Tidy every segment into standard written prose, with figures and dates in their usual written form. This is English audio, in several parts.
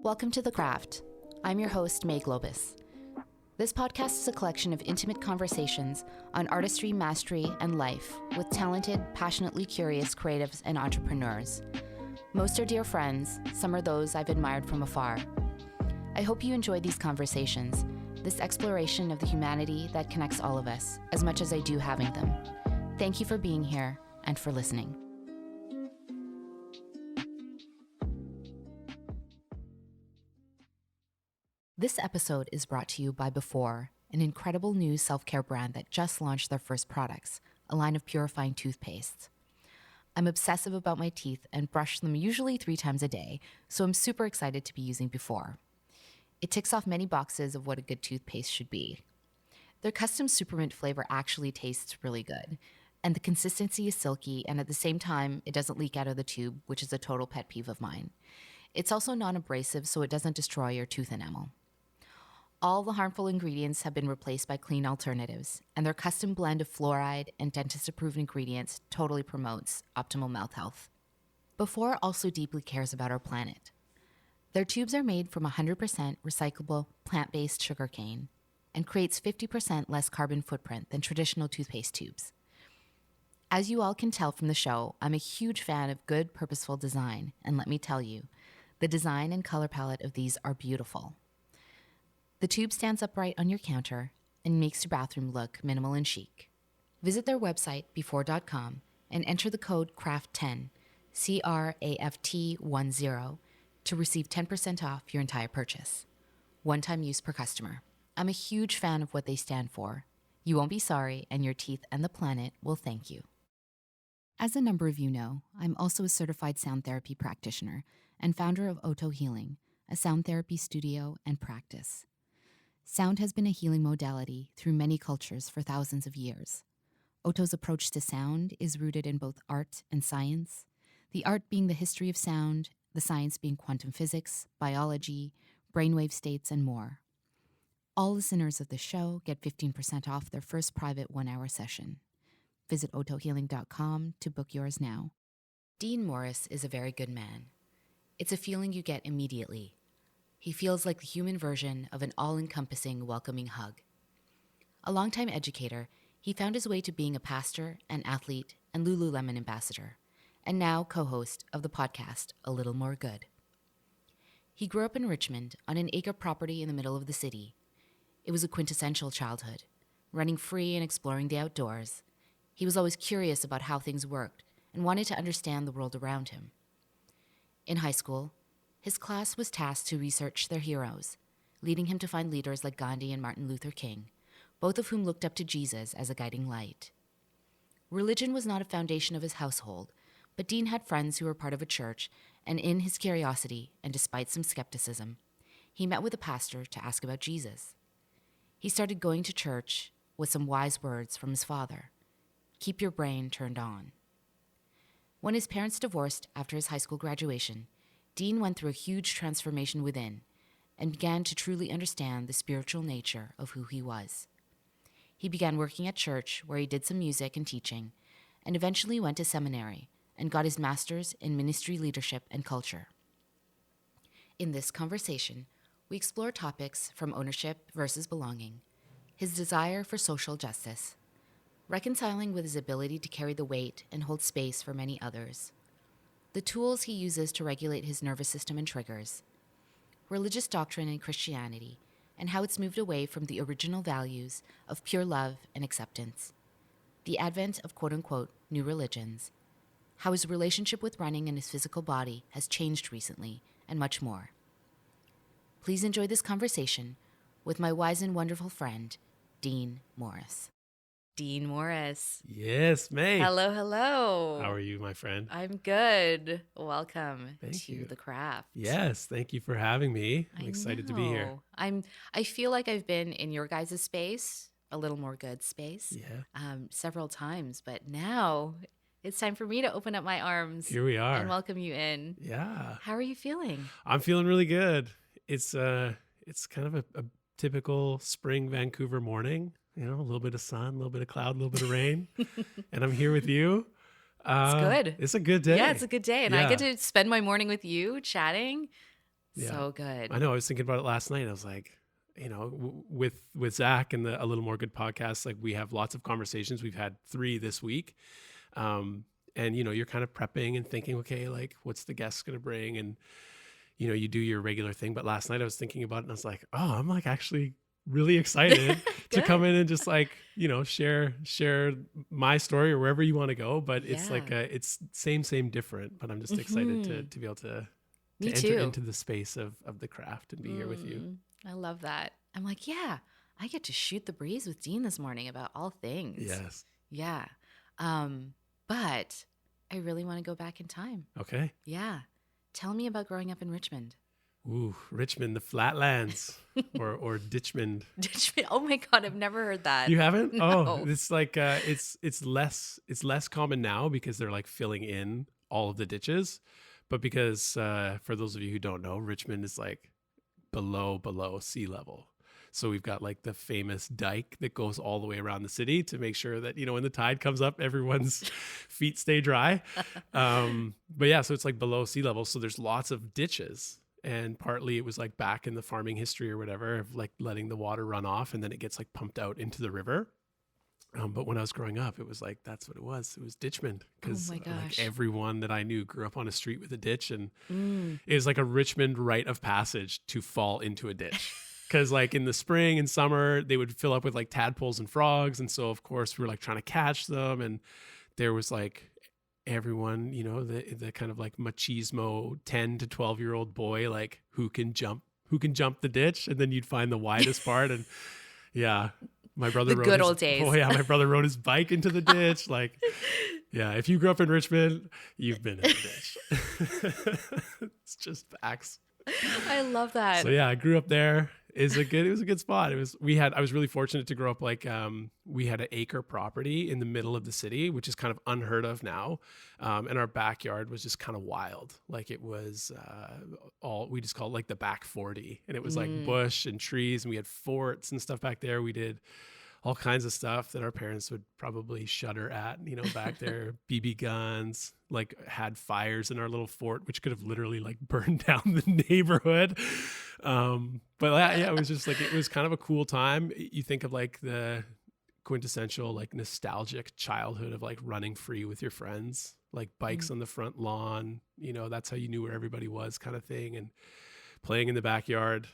Welcome to The Craft. I'm your host, May Globus. This podcast is a collection of intimate conversations on artistry, mastery, and life with talented, passionately curious creatives and entrepreneurs. Most are dear friends, some are those I've admired from afar. I hope you enjoy these conversations, this exploration of the humanity that connects all of us, as much as I do having them. Thank you for being here and for listening. This episode is brought to you by Before, an incredible new self-care brand that just launched their first products, a line of purifying toothpastes. I'm obsessive about my teeth and brush them usually 3 times a day, so I'm super excited to be using Before. It ticks off many boxes of what a good toothpaste should be. Their custom supermint flavor actually tastes really good, and the consistency is silky, and at the same time, it doesn't leak out of the tube, which is a total pet peeve of mine. It's also non-abrasive, so it doesn't destroy your tooth enamel. All the harmful ingredients have been replaced by clean alternatives, and their custom blend of fluoride and dentist-approved ingredients totally promotes optimal mouth health. Before also deeply cares about our planet. Their tubes are made from 100% recyclable plant-based sugarcane and creates 50% less carbon footprint than traditional toothpaste tubes. As you all can tell from the show, I'm a huge fan of good, purposeful design, and let me tell you, the design and color palette of these are beautiful. The tube stands upright on your counter and makes your bathroom look minimal and chic. Visit their website, before.com, and enter the code CRAFT10, CRAFT10, to receive 10% off your entire purchase. One-time use per customer. I'm a huge fan of what they stand for. You won't be sorry, and your teeth and the planet will thank you. As a number of you know, I'm also a certified sound therapy practitioner and founder of Oto Healing, a sound therapy studio and practice. Sound has been a healing modality through many cultures for thousands of years. Oto's approach to sound is rooted in both art and science, the art being the history of sound, the science being quantum physics, biology, brainwave states, and more. All listeners of the show get 15% off their first private 1-hour session. Visit otohealing.com to book yours now. Dean Morris is a very good man. It's a feeling you get immediately. He feels like the human version of an all-encompassing, welcoming hug. A longtime educator, he found his way to being a pastor, an athlete, and lululemon ambassador, and now co-host of the podcast, A Little More Good. He grew up in Richmond on an acre property in the middle of the city. It was a quintessential childhood, running free and exploring the outdoors. He was always curious about how things worked and wanted to understand the world around him. In high school, his class was tasked to research their heroes, leading him to find leaders like Gandhi and Martin Luther King, both of whom looked up to Jesus as a guiding light. Religion was not a foundation of his household, but Dean had friends who were part of a church, and in his curiosity, and despite some skepticism, he met with a pastor to ask about Jesus. He started going to church with some wise words from his father. Keep your brain turned on. When his parents divorced after his high school graduation, Dean went through a huge transformation within and began to truly understand the spiritual nature of who he was. He began working at church where he did some music and teaching, and eventually went to seminary and got his master's in ministry leadership and culture. In this conversation, we explore topics from ownership versus belonging, his desire for social justice, reconciling with his ability to carry the weight and hold space for many others, the tools he uses to regulate his nervous system and triggers, religious doctrine and Christianity, and how it's moved away from the original values of pure love and acceptance, the advent of quote-unquote new religions, how his relationship with running and his physical body has changed recently, and much more. Please enjoy this conversation with my wise and wonderful friend, Dean Morris. Dean Morris. Yes, May. Hello, hello. How are you, my friend? I'm good. Welcome Thank to you. The Craft. Yes, thank you for having me. I'm excited to be here. I feel like I've been in your guys' space, A Little More Good space, several times, but now it's time for me to open up my arms. Here we are. And welcome you in. Yeah. How are you feeling? I'm feeling really good. It's kind of a typical spring Vancouver morning. You know, a little bit of sun, a little bit of cloud, a little bit of rain. And I'm here with you. It's good. It's a good day. Yeah, it's a good day. And I get to spend my morning with you chatting. Yeah. So good. I know. I was thinking about it last night. I was like, with Zach and the A Little More Good podcast, like we have lots of conversations. We've had 3 this week. And, you're kind of prepping and thinking, okay, like what's the guest going to bring? And, you do your regular thing. But last night I was thinking about it and I was like, oh, I'm like actually really excited to come in and just like, share my story or wherever you want to go. But it's like, it's same, different, but I'm just excited to be able to enter into the space of the craft and be here with you. I love that. I'm like, yeah, I get to shoot the breeze with Dean this morning about all things. Yes. Yeah. But I really want to go back in time. Okay. Yeah. Tell me about growing up in Richmond. Ooh, Richmond, the flatlands or Ditchmond. Ditchmond. Oh my God, I've never heard that. You haven't? No. Oh, it's like it's less common now because they're like filling in all of the ditches. But because for those of you who don't know, Richmond is like below sea level. So we've got like the famous dike that goes all the way around the city to make sure that, when the tide comes up, everyone's feet stay dry. But yeah, so it's like below sea level. So there's lots of ditches. And partly it was like back in the farming history or whatever of like letting the water run off and then it gets like pumped out into the river. But when I was growing up, it was like, that's what it was. It was Ditchmond because like everyone that I knew grew up on a street with a ditch. And it was like a Richmond rite of passage to fall into a ditch. Because like in the spring and summer, they would fill up with like tadpoles and frogs. And so, of course, we were like trying to catch them. And there was like everyone, the kind of like machismo 10 to 12-year-old boy, like who can jump the ditch. And then you'd find the widest part. And yeah, my brother rode good old days. Oh yeah, my brother rode his bike into the ditch. Like, yeah, if you grew up in Richmond, you've been in the ditch. It's just facts. I love that. So yeah, I grew up there. It was a good spot. I was really fortunate to grow up like we had an acre property in the middle of the city, which is kind of unheard of now. And our backyard was just kind of wild. Like it was we just called it like the back 40. And it was like bush and trees and we had forts and stuff back there. We did all kinds of stuff that our parents would probably shudder at, back there. BB guns, like had fires in our little fort, which could have literally like burned down the neighborhood. But yeah, it was just like, it was kind of a cool time. You think of like the quintessential, like nostalgic childhood of like running free with your friends, like bikes on the front lawn, that's how you knew where everybody was kind of thing. And playing in the backyard.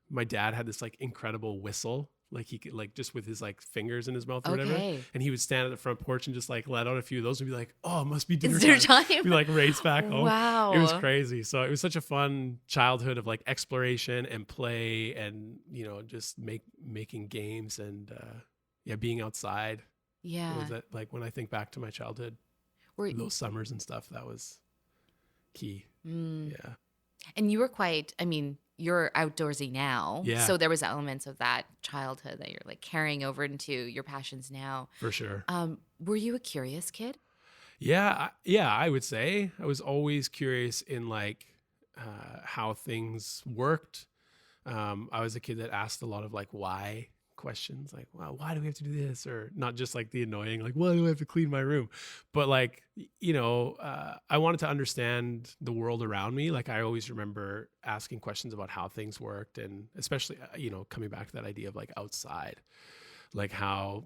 My dad had this like incredible whistle. Like he could like just with his like fingers in his mouth or whatever. And he would stand at the front porch and just like let out a few of those and be like, oh, it must be dinner time. We like race back home. Wow. It was crazy. So it was such a fun childhood of like exploration and play and, just making games and being outside. Yeah. Was that like when I think back to my childhood, those summers and stuff, that was key. Yeah. And you were you're outdoorsy now. Yeah. So there was elements of that childhood that you're like carrying over into your passions now. For sure. Were you a curious kid? Yeah, I would say I was always curious in like how things worked. I was a kid that asked a lot of like why questions, like, wow, why do we have to do this? Or not just like the annoying, like, why do I have to clean my room? But like, I wanted to understand the world around me. Like I always remember asking questions about how things worked and especially, coming back to that idea of like outside, like how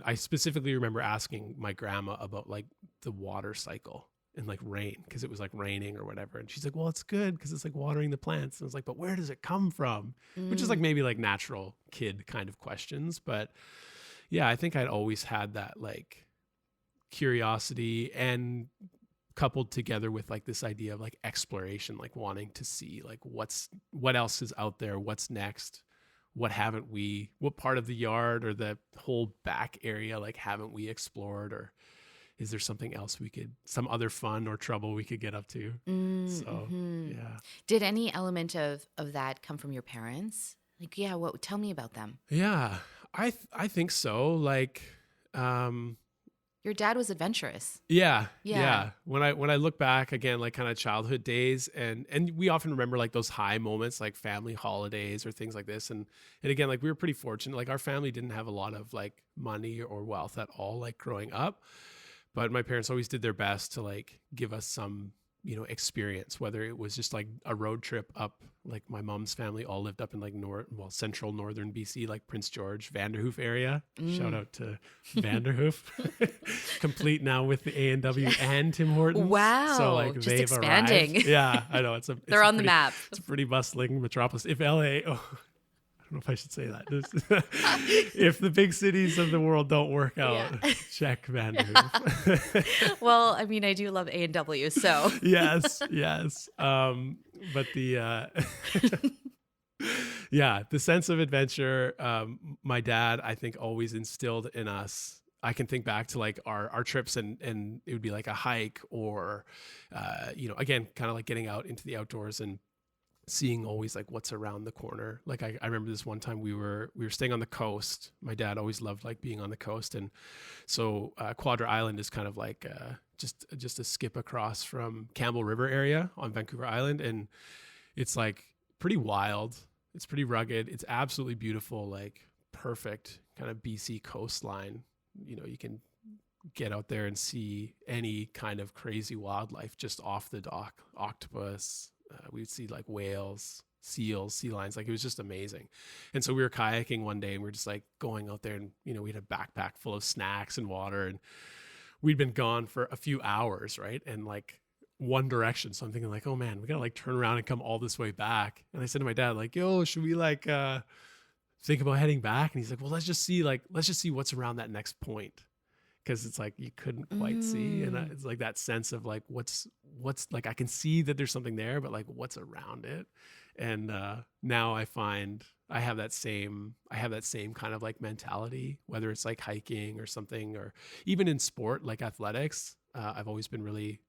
I specifically remember asking my grandma about like the water cycle and like rain, because it was like raining or whatever. And she's like, well, it's good because it's like watering the plants. And I was like, but where does it come from? Which is like maybe like natural kid kind of questions. But yeah, I think I'd always had that like curiosity and coupled together with like this idea of like exploration, like wanting to see like what else is out there, what's next, what part of the yard or the whole back area like haven't we explored, or is there something else some other fun or trouble we could get up to? So, yeah. Did any element of that come from your parents? Like, yeah, tell me about them. Yeah, I think so. Like, your dad was adventurous. Yeah. When I look back again, like kind of childhood days and we often remember like those high moments, like family holidays or things like this. And again, like we were pretty fortunate. Like our family didn't have a lot of like money or wealth at all, like growing up. But my parents always did their best to like give us some experience, whether it was just like a road trip up, like my mom's family all lived up in like central northern BC, like Prince George, Vanderhoof area. Shout out to Vanderhoof, complete now with the A&W and Tim Hortons. Wow. So like just they've expanding. arrived. Yeah, I know. They're on the map. It's a pretty bustling metropolis. If LA, I don't know if I should say that. If the big cities of the world don't work out, check Vanderhoof. Well, I mean, I do love A&W, so. Yes. But the, the sense of adventure, my dad, I think, always instilled in us. I can think back to like our trips and it would be like a hike or, again, kind of like getting out into the outdoors and seeing always like what's around the corner. Like I remember this one time we were staying on the coast. My dad always loved like being on the coast. And so Quadra Island is kind of like just a skip across from Campbell River area on Vancouver Island. And it's like pretty wild. It's pretty rugged. It's absolutely beautiful, like perfect kind of BC coastline. You can get out there and see any kind of crazy wildlife just off the dock, octopus. We would see like whales, seals, sea lions. Like it was just amazing. And so we were kayaking one day and we were just like going out there and, we had a backpack full of snacks and water and we'd been gone for a few hours. Right. And like one direction. So I'm thinking like, oh man, we got to like turn around and come all this way back. And I said to my dad, like, yo, should we like, think about heading back? And he's like, well, let's just see what's around that next point. Cause it's like, you couldn't quite see. And it's like that sense of like, what's like, I can see that there's something there, but like what's around it. And, now I find I have that same kind of like mentality, whether it's like hiking or something, or even in sport, like athletics. I've always been really,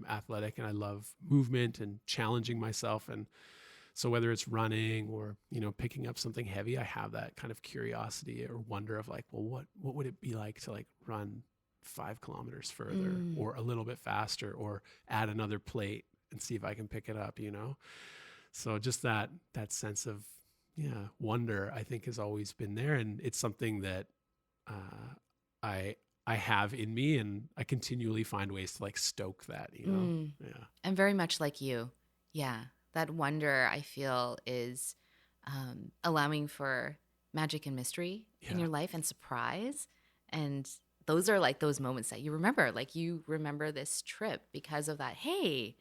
athletic and I love movement and challenging myself. And so whether it's running or, picking up something heavy, I have that kind of curiosity or wonder of like, well, what would it be like to like run 5 kilometers further or a little bit faster or add another plate and see if I can pick it up, So just that sense of, wonder, I think has always been there. And it's something that, I have in me and I continually find ways to like stoke that, Yeah. I'm very much like you. Yeah. That wonder, I feel, is allowing for magic and mystery in your life and surprise. And those are like those moments that you remember. Like you remember this trip because of that. Hey,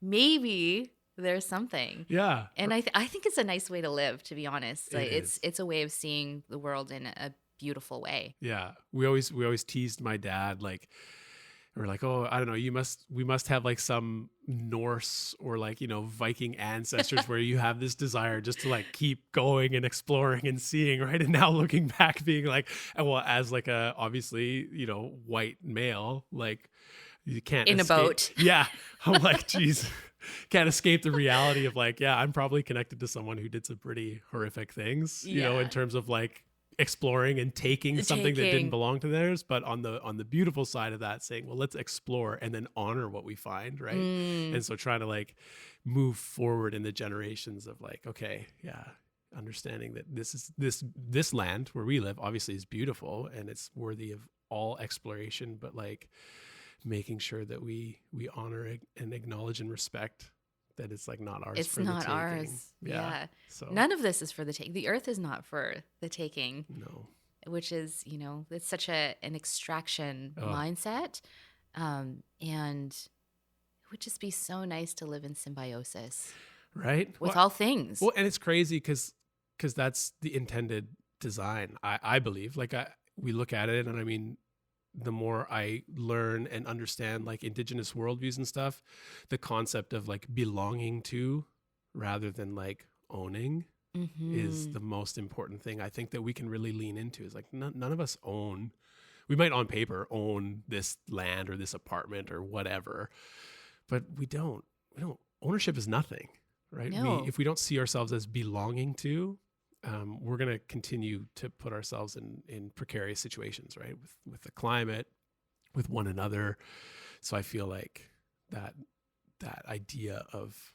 maybe there's something. Yeah. And I think it's a nice way to live, to be honest. Like it's a way of seeing the world in a beautiful way. Yeah. We always teased my dad, like, we're like, oh, I don't know, we must have like some Norse or like, Viking ancestors where you have this desire just to like keep going and exploring and seeing, right? And now looking back being like, well, as like a obviously, white male, like you can't in escape. A boat. Yeah. I'm like, geez, can't escape the reality of like, yeah, I'm probably connected to someone who did some pretty horrific things, in terms of like exploring and taking something that didn't belong to theirs, but on the beautiful side of that, saying, well, let's explore and then honor what we find, right? And so trying to like move forward in the generations of like, okay, understanding that this land where we live obviously is beautiful and it's worthy of all exploration, but like making sure that we honor and acknowledge and respect that it's like not ours. It's for not the taking. ours. Yeah. So none of this is for the taking. The earth is not for the taking. No. Which is, it's such an extraction mindset. And it would just be so nice to live in symbiosis. Right. With all things. Well, and it's crazy because that's the intended design. I believe, like we look at it and I mean, the more I learn and understand like indigenous worldviews and stuff, the concept of like belonging to rather than like owning is the most important thing I think that we can really lean into. Is like none of us we might on paper own this land or this apartment or whatever, but we don't, ownership is nothing, right? No. If we don't see ourselves as belonging to, we're going to continue to put ourselves in precarious situations, right? With the climate, with one another. So I feel like that idea of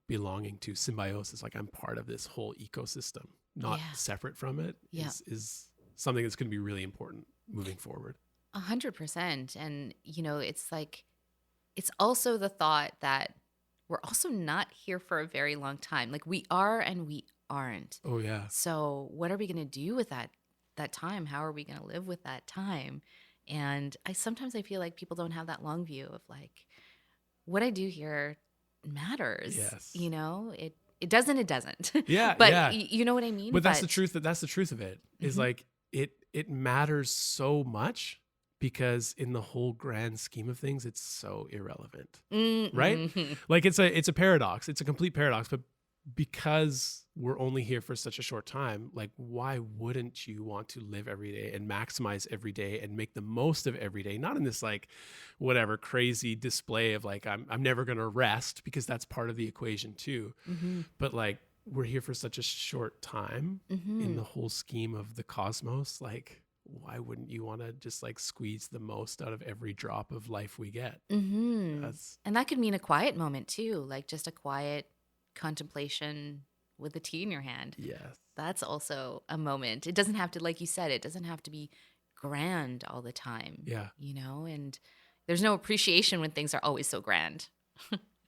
belonging to symbiosis, like I'm part of this whole ecosystem, not separate from it, is something that's going to be really important moving forward. 100%. And, it's like it's also the thought that we're also not here for a very long time. Like we are and we aren't. Oh yeah. So what are we going to do with that time? How are we going to live with that time? And I feel like people don't have that long view of like what I do here matters. Yes. It doesn't. Yeah, But yeah. you know what I mean? But that's the truth. That's the truth of it. Is Mhm. like it matters so much because in the whole grand scheme of things, it's so irrelevant, right? Mm-mm. Like it's a paradox. It's a complete paradox. But because we're only here for such a short time, like why wouldn't you want to live every day and maximize every day and make the most of every day? Not in this like whatever crazy display of like I'm never gonna rest, because that's part of the equation too. Mhm. But like we're here for such a short time in the Mhm. whole scheme of the cosmos. Like, why wouldn't you want to just like squeeze the most out of every drop of life we get? Mhm. That's And that could mean a quiet moment too, like just a quiet contemplation with a tea in your hand. yes. That's also a moment. It doesn't have to, like you said, it doesn't have to be grand all the time, Yeah, and there's no appreciation when things are always so grand.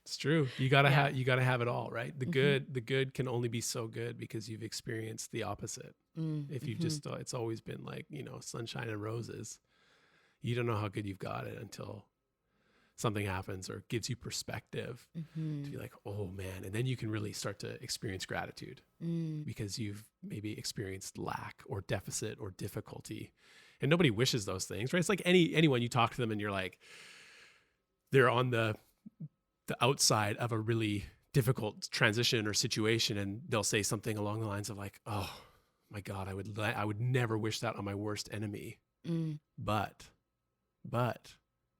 it's true. You gotta Yeah. have it all, right? Hmm. The good can only be so good because you've experienced the opposite. If you Mm-hmm. just it's always been like, sunshine and roses. You don't know how good you've got it until something happens or gives you perspective to Mm-hmm. be like, oh man. And then you can really start to experience gratitude Mm. because you've maybe experienced lack or deficit or difficulty. And nobody wishes those things, right? It's like anyone you talk to them and you're like, they're on the outside of a really difficult transition or situation, and they'll say something along the lines of like, oh my God, I would never wish that on my worst enemy. Mm. But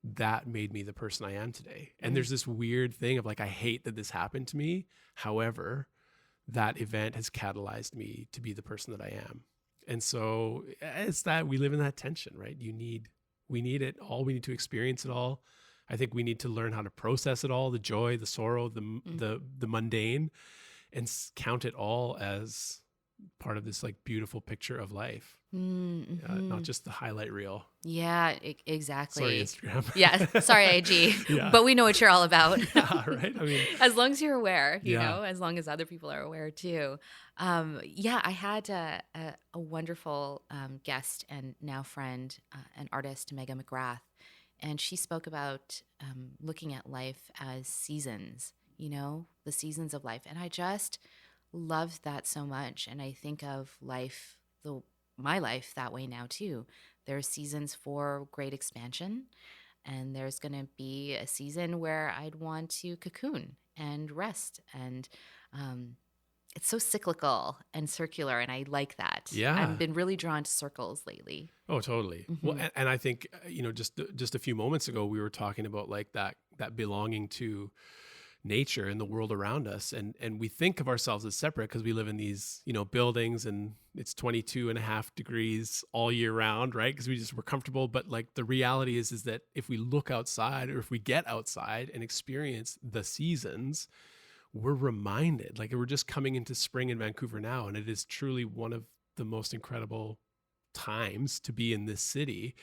that made me the person I am today. And Mm. there's this weird thing of like, I hate that this happened to me. However, that event has catalyzed me to be the person that I am. And so it's that we live in that tension, right? We need it all. We need to experience it all. I think we need to learn how to process it all, the joy, the sorrow, Mm. the mundane, and count it all as part of this like beautiful picture of life. Not Mm-hmm. just the highlight reel. Yeah, Sorry, exactly. Instagram. Yeah, sorry, IG, Yeah. but we know what you're all about. Yeah, right. I mean, As long as you're aware, yeah. as long as other people are aware too. Yeah, I had a wonderful guest and now friend, an artist, Megan McGrath, and she spoke about looking at life as seasons, the seasons of life. And I just loved that so much. And I think of my life that way now too. There are seasons for great expansion, and there's going to be a season where I'd want to cocoon and rest. And um, it's so cyclical and circular, and I like that. I've Yeah. been really drawn to circles lately. Oh, totally. Well, Hmm. and I think just a few moments ago we were talking about like that belonging to nature and the world around us, and we think of ourselves as separate because we live in these buildings and it's 22.5 degrees all year round, right? Because we're comfortable. But like the reality is that if we look outside, or if we get outside and experience the seasons, we're reminded, like we're just coming into spring in Vancouver now, and it is truly one of the most incredible times to be in this city,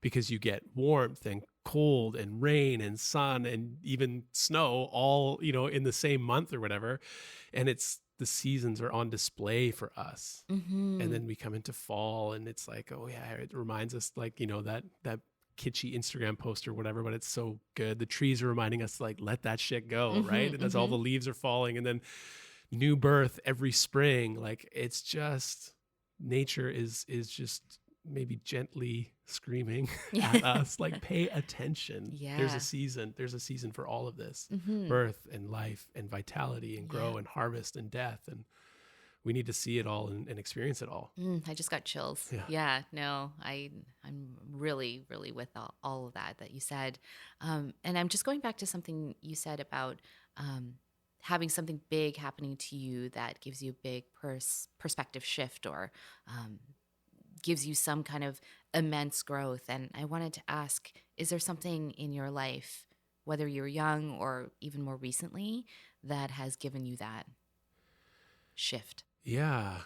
because you get warmth and cold and rain and sun and even snow all in the same month or whatever. And it's the seasons are on display for us. And Hmm. then we come into fall and it's like, oh yeah, it reminds us like that kitschy Instagram post or whatever, but it's so good. The trees are reminding us like, let that shit go, right? Hmm. And as all Hmm. the leaves are falling, and then new birth every spring, like it's just nature is just maybe gently screaming at us like, pay attention. Yeah. There's a season for all of this: Hmm. birth and life and vitality and Yeah. grow and harvest and death. And we need to see it all and experience it all. I just got chills. Yeah. Yeah, no, I'm really, really with all of that you said, and I'm just going back to something you said about um, having something big happening to you that gives you a big perspective shift, or um, gives you some kind of immense growth. And I wanted to ask, is there something in your life, whether you're young or even more recently, that has given you that shift? Yeah.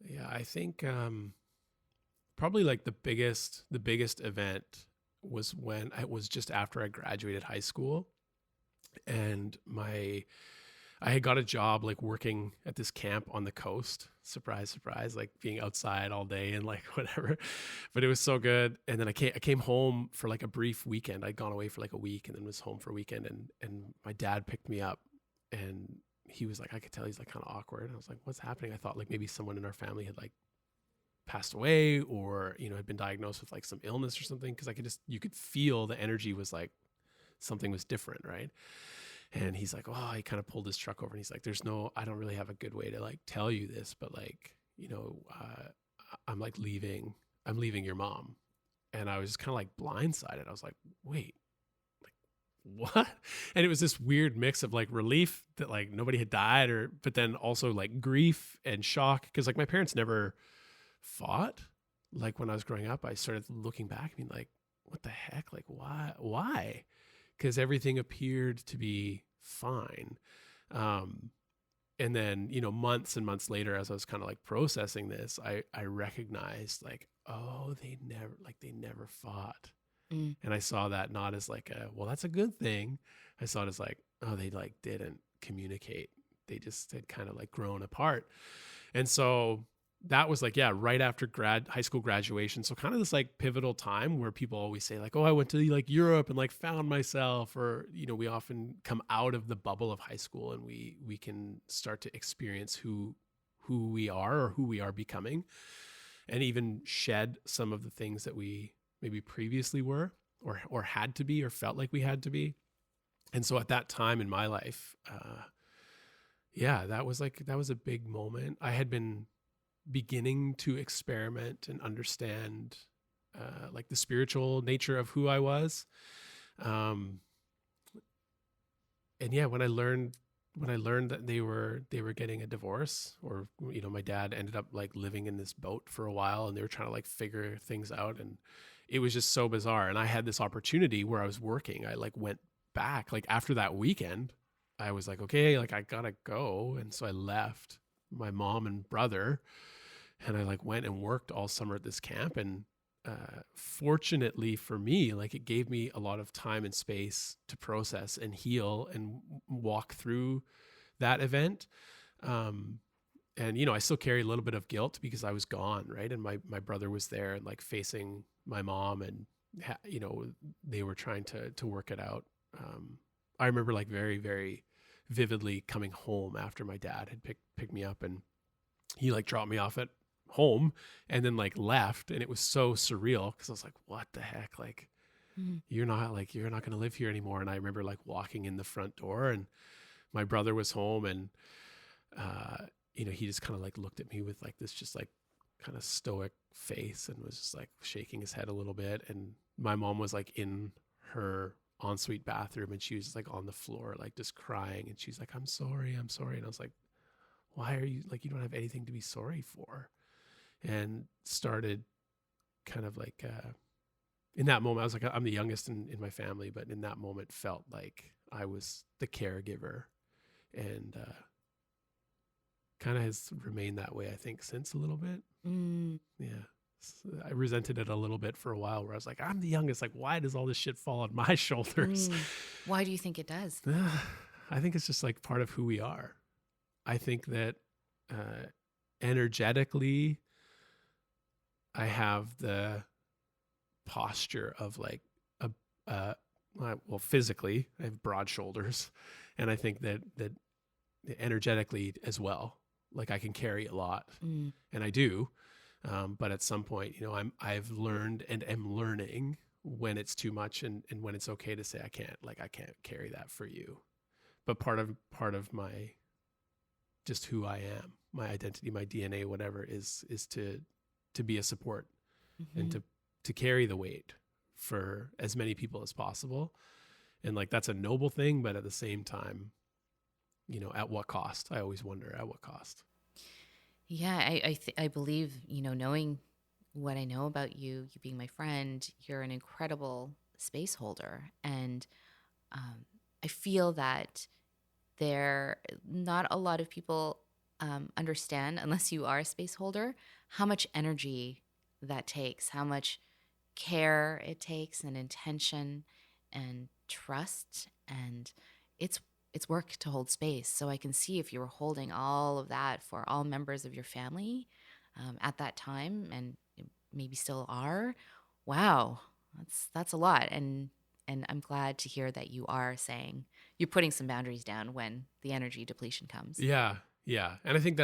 Yeah, I think probably like the biggest event was when it was just after I graduated high school, and I had got a job like working at this camp on the coast. Surprise, surprise, like being outside all day and like whatever. But it was so good. And then I came home for like a brief weekend. I'd gone away for like a week and then was home for a weekend, and my dad picked me up, and he was like, I could tell he's like kind of awkward. And I was like, what's happening? I thought like maybe someone in our family had like passed away, or, you know, had been diagnosed with like some illness or something. Cause you could feel the energy was like something was different. Right. And he's like, oh, he kind of pulled his truck over and he's like, I don't really have a good way to like tell you this, but like, you know, I'm like I'm leaving your mom. And I was just kind of like blindsided. I was like, wait, like what? And it was this weird mix of like relief that like nobody had died, but then also like grief and shock. Cause like my parents never fought. Like when I was growing up, I started looking back, I mean, like, what the heck? Like, why? Because everything appeared to be fine. And then, you know, months and months later, as I was kind of like processing this, I recognized like, oh, they never fought. And I saw that not as like well, that's a good thing. I saw it as like, oh, they like didn't communicate. They just had kind of like grown apart. And so that was like, yeah, right after high school graduation. So kind of this like pivotal time where people always say like, oh, I went to like Europe and like found myself, or, you know, we often come out of the bubble of high school and we can start to experience who we are or who we are becoming, and even shed some of the things that we maybe previously were or had to be or felt like we had to be. And so at that time in my life, that was a big moment. I had been beginning to experiment and understand like the spiritual nature of who I was. And yeah, when I learned that they were getting a divorce, or, you know, my dad ended up like living in this boat for a while and they were trying to like figure things out, and it was just so bizarre. And I had this opportunity where I was working. I like went back, like after that weekend, I was like, okay, like I gotta go. And so I left my mom and brother, and I like went and worked all summer at this camp. And fortunately for me, like it gave me a lot of time and space to process and heal and walk through that event. And, you know, I still carry a little bit of guilt because I was gone, right? And my brother was there and like facing my mom, and, you know, they were trying to work it out. I remember like very, very vividly coming home after my dad had picked me up, and he like dropped me off at home and then like left, and it was so surreal because I was like, what the heck, like you're not going to live here anymore. And I remember like walking in the front door, and my brother was home, and you know, he just kind of like looked at me with like this just like kind of stoic face and was just like shaking his head a little bit. And my mom was like in her ensuite bathroom, and she was just like on the floor like just crying, and she's like, I'm sorry. And I was like, why are you, like, you don't have anything to be sorry for? And started kind of like in that moment, I was like, I'm the youngest in my family, but in that moment felt like I was the caregiver, and kind of has remained that way, I think, since a little bit. Yeah. So I resented it a little bit for a while, where I was like, I'm the youngest. Like, why does all this shit fall on my shoulders? Why do you think it does? I think it's just like part of who we are. I think that energetically, I have the posture of like well, physically, I have broad shoulders, and I think that energetically as well, like I can carry a lot, and I do. But at some point, you know, I've learned and am learning when it's too much, and when it's okay to say I can't carry that for you. But part of my, just who I am, my identity, my DNA, whatever, is to be a support, and to carry the weight for as many people as possible. And like, that's a noble thing, but at the same time, you know, at what cost? I always wonder, at what cost? Yeah, I believe, you know, knowing what I know about you, you being my friend, you're an incredible space holder. And I feel that not a lot of people understand, unless you are a space holder, how much energy that takes, how much care it takes and intention and trust, and it's work to hold space. So I can see if you were holding all of that for all members of your family at that time, and maybe still are. Wow, that's a lot. And I'm glad to hear that you are saying you're putting some boundaries down when the energy depletion comes. Yeah. Yeah. And I think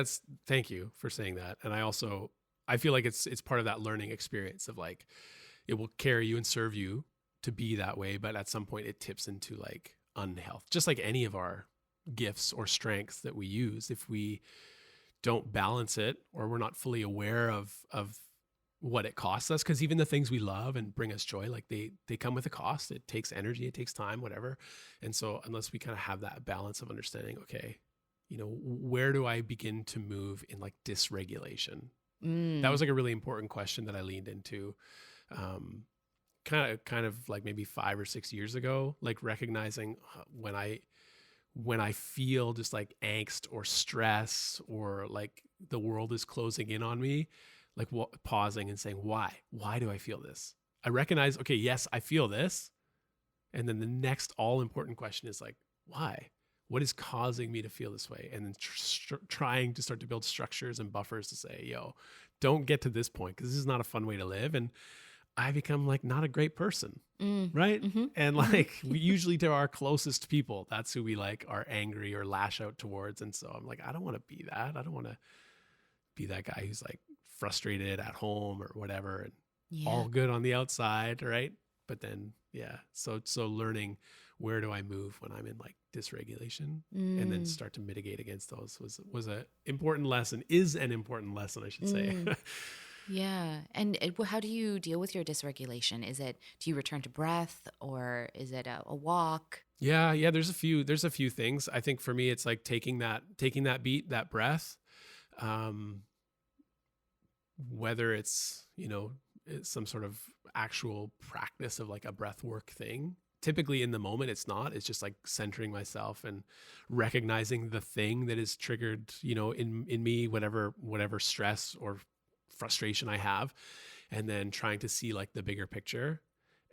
thank you for saying that. And I feel like it's part of that learning experience of like, it will carry you and serve you to be that way. But at some point it tips into like unhealth, just like any of our gifts or strengths that we use. If we don't balance it, or we're not fully aware of what it costs us, because even the things we love and bring us joy, like they come with a cost. It takes energy, it takes time, whatever. And so unless we kind of have that balance of understanding, okay, where do I begin to move in like dysregulation? That was like a really important question that I leaned into kind of like maybe 5 or 6 years ago, like recognizing when I feel just like angst or stress, or like the world is closing in on me, like pausing and saying, why do I feel this? I recognize, okay, yes, I feel this. And then the next all important question is like, why? What is causing me to feel this way? And then trying to start to build structures and buffers to say, yo, don't get to this point, because this is not a fun way to live. And I become like not a great person. Right. Mm-hmm. And like we usually to our closest people, that's who we like are angry or lash out towards. And so I'm like, I don't want to be that. I don't want to be that guy who's like frustrated at home or whatever, and all good on the outside. Right. But then, yeah. So learning, where do I move when I'm in like dysregulation, and then start to mitigate against those was a important lesson, is an important lesson, I should say. Yeah. And how do you deal with your dysregulation? Do you return to breath, or is it a walk? Yeah. There's a few things. I think for me, it's like taking that beat, that breath, whether it's, it's some sort of actual practice of like a breath work thing. Typically in the moment, it's not. It's just like centering myself and recognizing the thing that is triggered, in me, whatever stress or frustration I have, and then trying to see like the bigger picture,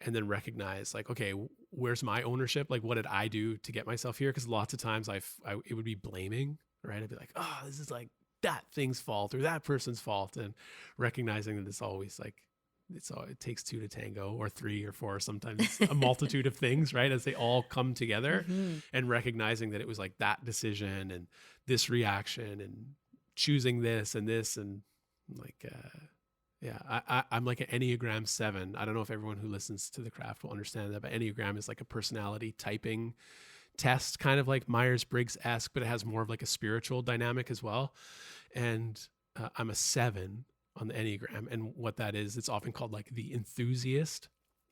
and then recognize like, okay, where's my ownership? Like, what did I do to get myself here? Because lots of times it would be blaming, right? I'd be like, oh, this is like that thing's fault or that person's fault, and recognizing that it's always like, it takes two to tango, or three or four, sometimes it's a multitude of things, right? As they all come together, and recognizing that it was like that decision and this reaction and choosing this and this, and like, I'm like an Enneagram 7. I don't know if everyone who listens to the craft will understand that, but Enneagram is like a personality typing test, kind of like Myers-Briggs-esque, but it has more of like a spiritual dynamic as well. And I'm a 7 on the Enneagram. And what that is, it's often called like the enthusiast.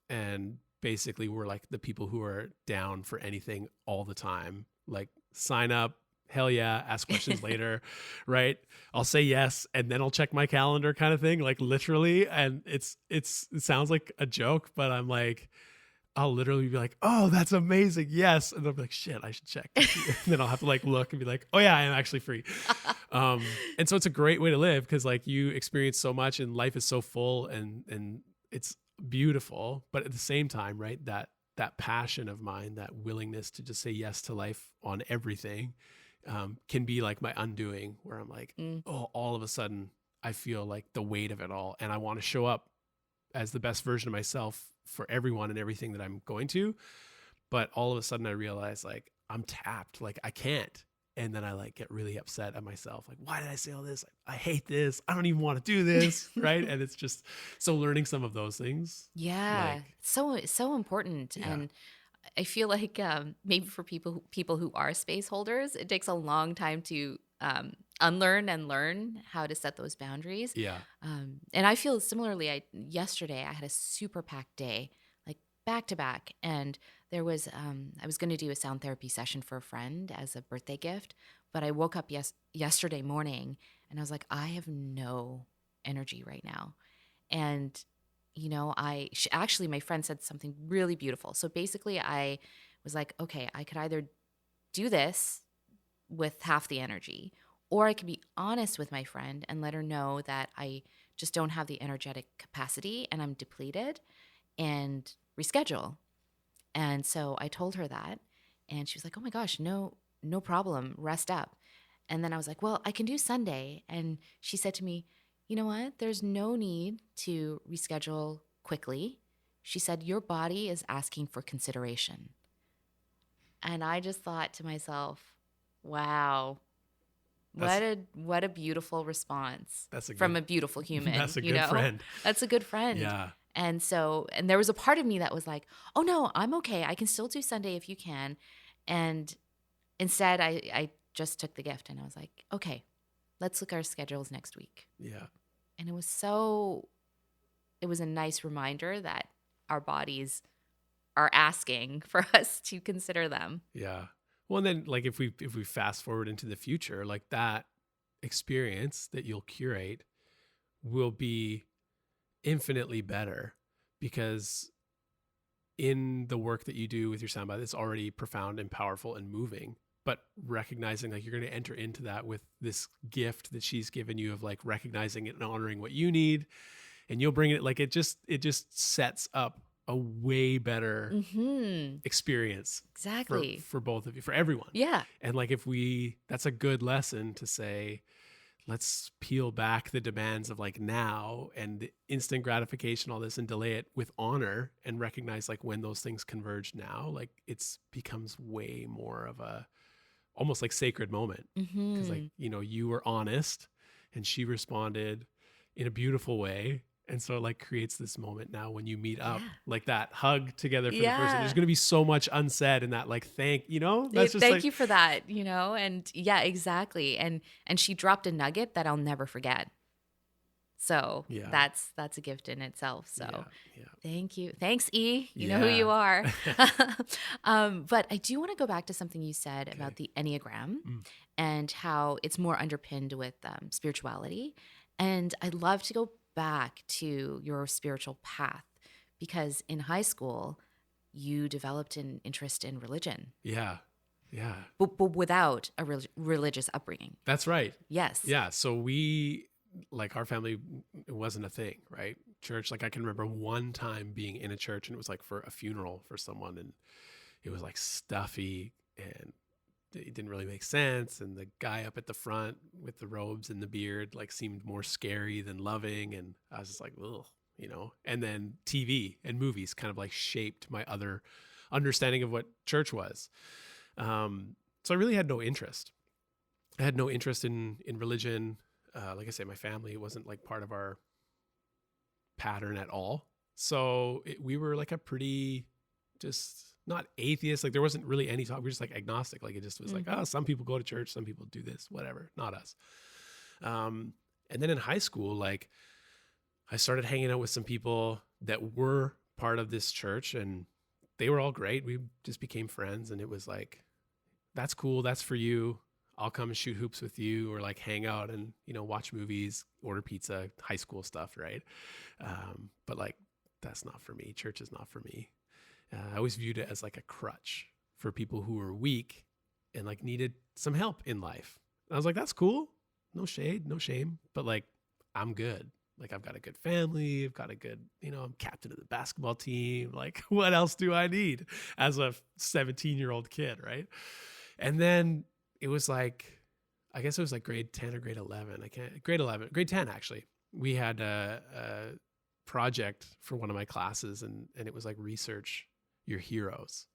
And basically we're like the people who are down for anything all the time. Like, sign up, hell yeah, ask questions later, right? I'll say yes, and then I'll check my calendar, kind of thing, like literally. And it sounds like a joke, but I'm like, I'll literally be like, oh, that's amazing, yes. And they'll be like, shit, I should check. And then I'll have to like look and be like, oh yeah, I am actually free. And so it's a great way to live, because like you experience so much and life is so full, and it's beautiful. But at the same time, right, that passion of mine, that willingness to just say yes to life on everything, can be like my undoing, where I'm like, oh, all of a sudden I feel like the weight of it all, and I want to show up as the best version of myself for everyone and everything that I'm going to. But all of a sudden I realize like I'm tapped, like I can't. And then I like get really upset at myself. Like, why did I say all this? I hate this. I don't even want to do this. Right. And it's just, so learning some of those things. Yeah. So important. Yeah. And I feel like maybe for people who are space holders, it takes a long time to unlearn and learn how to set those boundaries. Yeah. And I feel similarly. Yesterday I had a super packed day, like back to back, and there was I was going to do a sound therapy session for a friend as a birthday gift, but I woke up yesterday morning and I was like, I have no energy right now. And actually, my friend said something really beautiful. So basically, I was like, okay, I could either do this with half the energy, or I could be honest with my friend and let her know that I just don't have the energetic capacity and I'm depleted, and reschedule. And so I told her that, and she was like, "Oh my gosh, no problem. Rest up." And then I was like, "Well, I can do Sunday." And she said to me, "You know what? There's no need to reschedule quickly." She said, "Your body is asking for consideration." And I just thought to myself, wow, That's what a beautiful response that's a from good a beautiful human, that's a good friend. That's a good friend. Yeah. And so, and there was a part of me that was like, "Oh no, I'm okay. I can still do Sunday if you can." And instead, I just took the gift and I was like, "Okay, let's look at our schedules next week." Yeah. And it was a nice reminder that our bodies are asking for us to consider them. Yeah. Well, and then like if we fast forward into the future, like that experience that you'll curate will be infinitely better, because in the work that you do with your soundbite, it's already profound and powerful and moving. But recognizing like you're going to enter into that with this gift that she's given you of like recognizing it and honoring what you need, and you'll bring it, like it just sets up a way better experience Exactly. for both of you, for everyone. Yeah. And like that's a good lesson to say, let's peel back the demands of like now and the instant gratification, all this, and delay it with honor, and recognize like when those things converge now, like it's becomes way more of a almost like sacred moment. Because like, you were honest and she responded in a beautiful way. And so it like creates this moment now when you meet up, like that hug together for the first time. There's going to be so much unsaid in that, like, that's just Thank you for that, and yeah, exactly. And she dropped a nugget that I'll never forget. So that's a gift in itself. So thank you. Thanks, E. You know who you are. But I do want to go back to something you said about the Enneagram and how it's more underpinned with spirituality. And I'd love to go back to your spiritual path, because in high school, you developed an interest in religion. Yeah. But without a religious upbringing. That's right. Yes. Yeah. So like our family, it wasn't a thing, right? Church, like I can remember one time being in a church and it was like for a funeral for someone, and it was like stuffy and it didn't really make sense. And the guy up at the front with the robes and the beard like seemed more scary than loving. And I was just like, ugh, and then TV and movies kind of like shaped my other understanding of what church was. So I really had no interest. I had no interest in religion. Like I say, my family, it wasn't like part of our pattern at all. So we were like a pretty just not atheist. Like there wasn't really any talk. We were just like agnostic. Like it just was like, oh, some people go to church, some people do this, whatever, not us. And then in high school, like I started hanging out with some people that were part of this church, and they were all great. We just became friends, and it was like, that's cool. That's for you. I'll come and shoot hoops with you, or like hang out and, watch movies, order pizza, high school stuff. Right. But like, that's not for me. Church is not for me. I always viewed it as like a crutch for people who were weak and like needed some help in life. And I was like, that's cool. No shade, no shame, but like, I'm good. Like I've got a good family. I've got a good, I'm captain of the basketball team. Like what else do I need as a 17-year-old kid? Right. And then it was like, I guess it was like grade 10 or grade 11. Grade 10, actually. We had a project for one of my classes, and it was like research your heroes.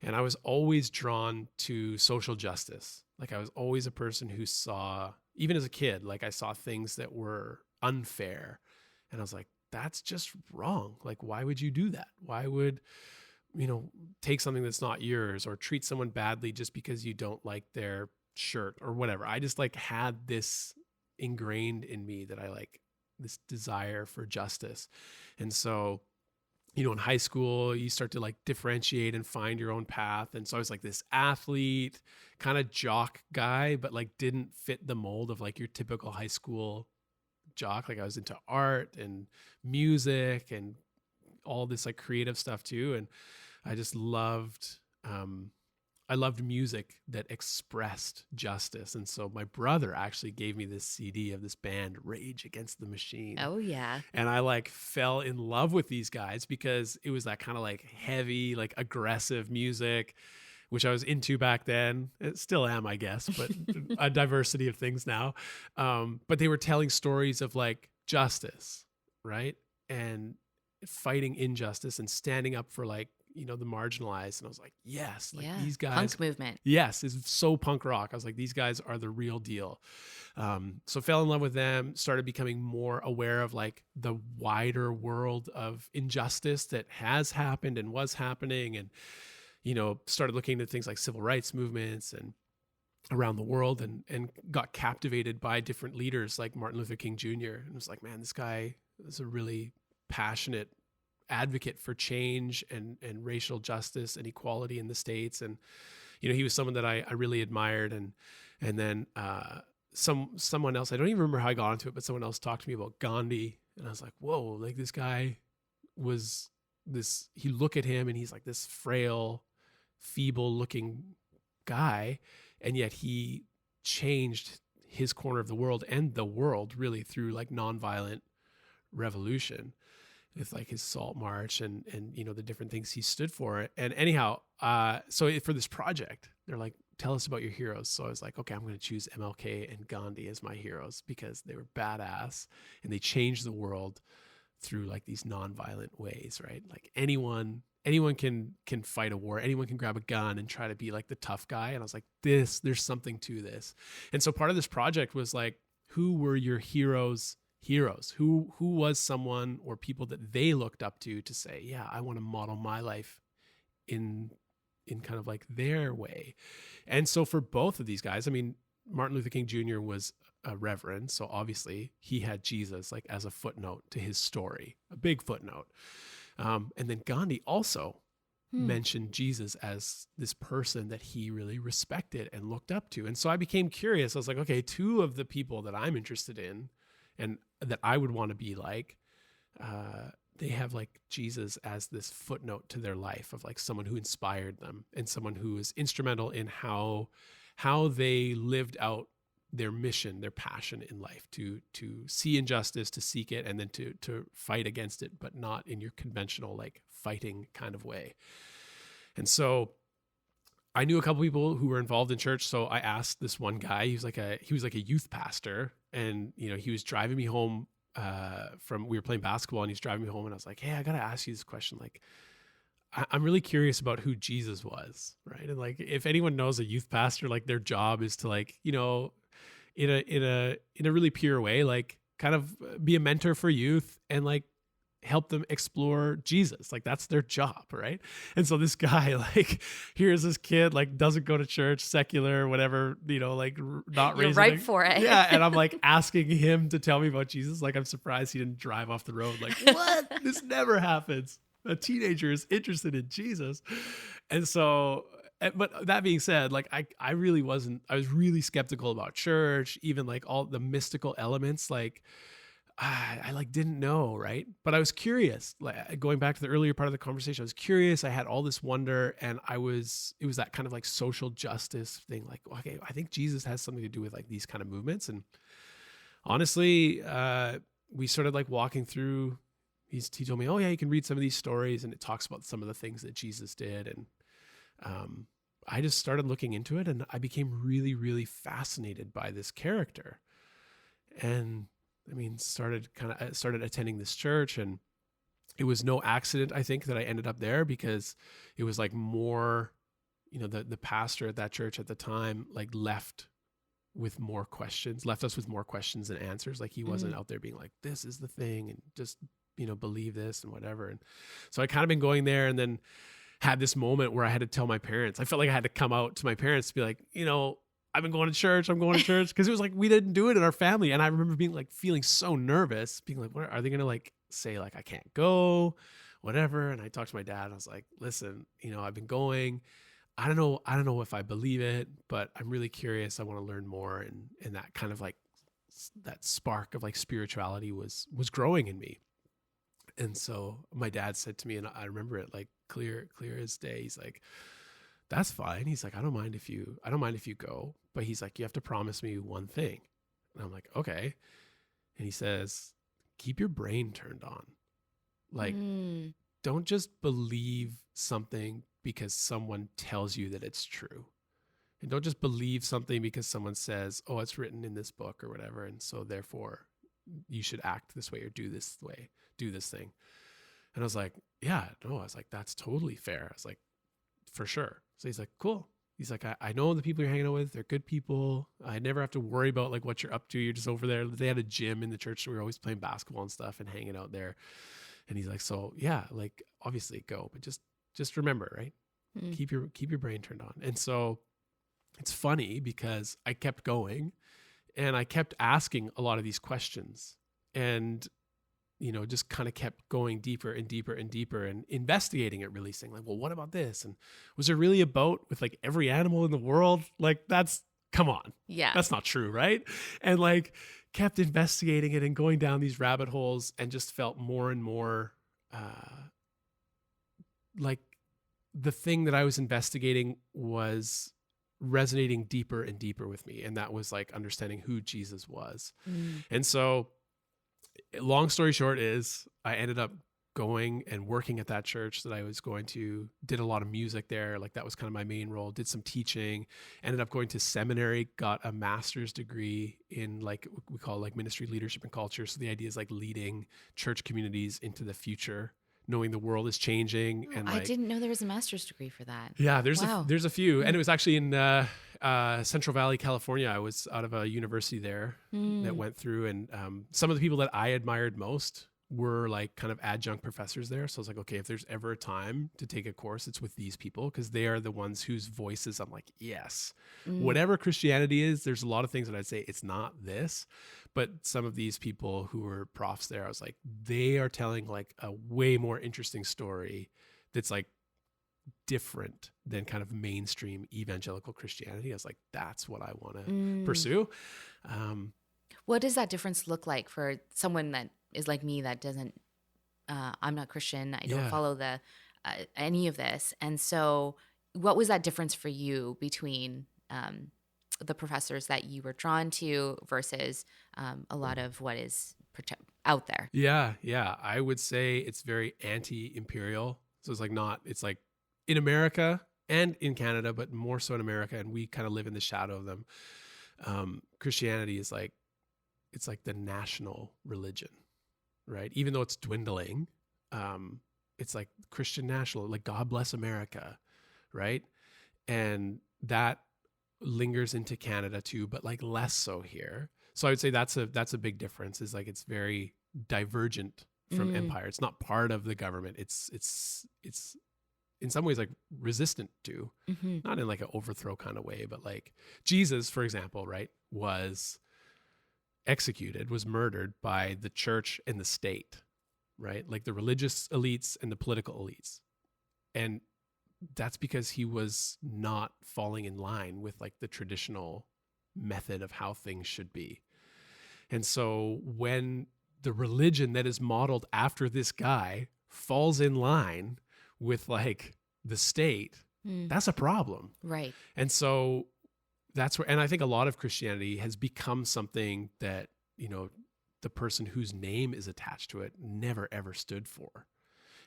And I was always drawn to social justice. Like I was always a person who saw, even as a kid, like I saw things that were unfair. And I was like, that's just wrong. Like, why would you do that? Why would, take something that's not yours, or treat someone badly just because you don't like their shirt or whatever. I just like had this ingrained in me that I like this desire for justice. And so, in high school, you start to like differentiate and find your own path. And so I was like this athlete, kind of jock guy, but like didn't fit the mold of like your typical high school jock. Like I was into art and music and all this like creative stuff too. And I just loved, I loved music that expressed justice. And so my brother actually gave me this CD of this band, Rage Against the Machine. Oh, yeah. And I like fell in love with these guys because it was that kind of like heavy, like aggressive music, which I was into back then. It still am, I guess, but a diversity of things now. But they were telling stories of like justice, right? And fighting injustice and standing up for like, you know, the marginalized. And I was like, yes, like these guys. Punk movement. Yes, it's so punk rock. I was like, these guys are the real deal. So fell in love with them, started becoming more aware of like the wider world of injustice that has happened and was happening. And, you know, started looking at things like civil rights movements and around the world, and got captivated by different leaders like Martin Luther King Jr. And was like, man, this guy is a really passionate advocate for change and racial justice and equality in the States. And, you know, he was someone that I really admired. And then someone else, I don't even remember how I got into it, but someone else talked to me about Gandhi. And I was like, whoa, like this guy was this, you look at him and he's like this frail, feeble looking guy. And yet he changed his corner of the world and the world really through like nonviolent revolution with like his Salt March and you know, the different things he stood for. And anyhow, so for this project, they're like, tell us about your heroes. So I was like, okay, I'm going to choose MLK and Gandhi as my heroes because they were badass and they changed the world through like these nonviolent ways, right? Like anyone can fight a war. Anyone can grab a gun and try to be like the tough guy. And I was like, there's something to this. And so part of this project was like, who were your heroes? Who was someone or people that they looked up to say, yeah, I want to model my life in kind of like their way. And so for both of these guys, I mean, Martin Luther King Jr. was a reverend, so obviously he had Jesus like as a footnote to his story, a big footnote. And then Gandhi also mentioned Jesus as this person that he really respected and looked up to. And so I became curious. I was like, okay, two of the people that I'm interested in and that I would want to be like, they have like Jesus as this footnote to their life of like someone who inspired them and someone who was instrumental in how they lived out their mission, their passion in life to see injustice, to seek it, and then to fight against it, but not in your conventional like fighting kind of way. And so I knew a couple people who were involved in church. So I asked this one guy, he was like a youth pastor, and you know, he was driving me home we were playing basketball, and he's driving me home, and I was like, hey, I got to ask you this question. Like, I'm really curious about who Jesus was, right? And like, if anyone knows a youth pastor, like their job is to like, you know, in a really pure way, like kind of be a mentor for youth and like help them explore Jesus. Like that's their job, right? And so this guy, like, here's this kid, like doesn't go to church, secular, whatever, you know, like not You're raised. right for it. Yeah. And I'm like asking him to tell me about Jesus. Like, I'm surprised he didn't drive off the road. Like, what? This never happens. A teenager is interested in Jesus. And so, but that being said, like I was really skeptical about church, even like all the mystical elements, like I like didn't know, right? But I was curious. Like going back to the earlier part of the conversation, I was curious. I had all this wonder, and it was that kind of like social justice thing. Like, okay, I think Jesus has something to do with like these kind of movements. And honestly, we started like walking through. He told me, oh yeah, you can read some of these stories, and it talks about some of the things that Jesus did. And I just started looking into it, and I became really, really fascinated by this character. And I mean, started attending this church, and it was no accident, I think, that I ended up there, because it was like more, you know, the pastor at that church at the time, like left us with more questions than answers. Like he wasn't out there being like, this is the thing, and just, you know, believe this and whatever. And so I kind of been going there, and then had this moment where I had to tell my parents. I felt like I had to come out to my parents to be like, you know, I'm going to church. Because it was like, we didn't do it in our family. And I remember being like, feeling so nervous, being like, what are they going to like say? Like, I can't go, whatever. And I talked to my dad, and I was like, listen, you know, I've been going. I don't know if I believe it, but I'm really curious. I want to learn more. And that kind of like, that spark of like spirituality was growing in me. And so my dad said to me, and I remember it like clear as day. He's like, that's fine. He's like, I don't mind if you go, but he's like, you have to promise me one thing. And I'm like, okay. And he says, keep your brain turned on. Like, don't just believe something because someone tells you that it's true. And don't just believe something because someone says, oh, it's written in this book or whatever. And so therefore you should act this way or do this way, do this thing. And I was like, yeah, no, I was like, that's totally fair. I was like, for sure. So he's like, cool. He's like, I know the people you're hanging out with, they're good people. I never have to worry about like what you're up to. You're just over there. They had a gym in the church. So we were always playing basketball and stuff and hanging out there. And he's like, so yeah, like obviously go, but just remember, right? Keep your brain turned on. And so it's funny because I kept going and I kept asking a lot of these questions and, just kind of kept going deeper and deeper and deeper and investigating it, really saying like, well, what about this? And was there really a boat with like every animal in the world? Like come on. Yeah. That's not true. Right. And like kept investigating it and going down these rabbit holes and just felt more and more like the thing that I was investigating was resonating deeper and deeper with me. And that was like understanding who Jesus was. And so long story short is I ended up going and working at that church that I was going to, did a lot of music there. Like that was kind of my main role, did some teaching, ended up going to seminary, got a master's degree in like, what we call like ministry, leadership, and culture. So the idea is like leading church communities into the future, knowing the world is changing. And I didn't know there was a master's degree for that. Yeah, there's a few. And it was actually in Central Valley, California. I was out of a university there that went through, and some of the people that I admired most were like kind of adjunct professors there. So I was like, okay, if there's ever a time to take a course, it's with these people because they are the ones whose voices I'm like, yes, whatever Christianity is, there's a lot of things that I'd say it's not this, but some of these people who were profs there, I was like, they are telling like a way more interesting story that's like different than kind of mainstream evangelical Christianity. I was like, that's what I want to pursue. What does that difference look like for someone that is like me that doesn't, I'm not Christian. I don't follow any of this. And so what was that difference for you between the professors that you were drawn to versus a lot of what is out there? Yeah. I would say it's very anti-imperial. So it's like in America and in Canada, but more so in America. And we kind of live in the shadow of them. Christianity is like, it's like the national religion, right? Even though it's dwindling, it's like Christian national, like God bless America, right? And that lingers into Canada too, but like less so here. So I would say that's a big difference. Is like it's very divergent from empire. It's not part of the government. It's in some ways like resistant to, not in like an overthrow kind of way, but like Jesus, for example, right, was executed, was murdered by the church and the state, right? Like the religious elites and the political elites. And that's because he was not falling in line with like the traditional method of how things should be. And so when the religion that is modeled after this guy falls in line with like the state, that's a problem. Right. And so that's where, and I think a lot of Christianity has become something that, the person whose name is attached to it never ever stood for.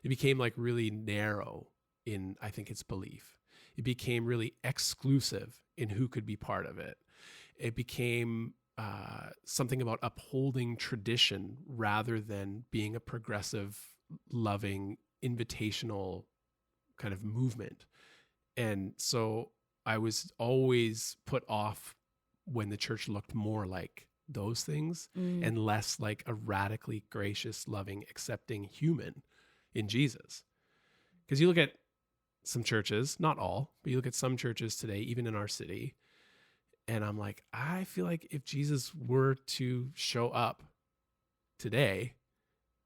It became like really narrow in, I think, its belief. It became really exclusive in who could be part of it. It became something about upholding tradition rather than being a progressive, loving, invitational kind of movement. And so I was always put off when the church looked more like those things and less like a radically gracious, loving, accepting human in Jesus. Because you look at some churches, not all, but you look at some churches today, even in our city, and I'm like, I feel like if Jesus were to show up today,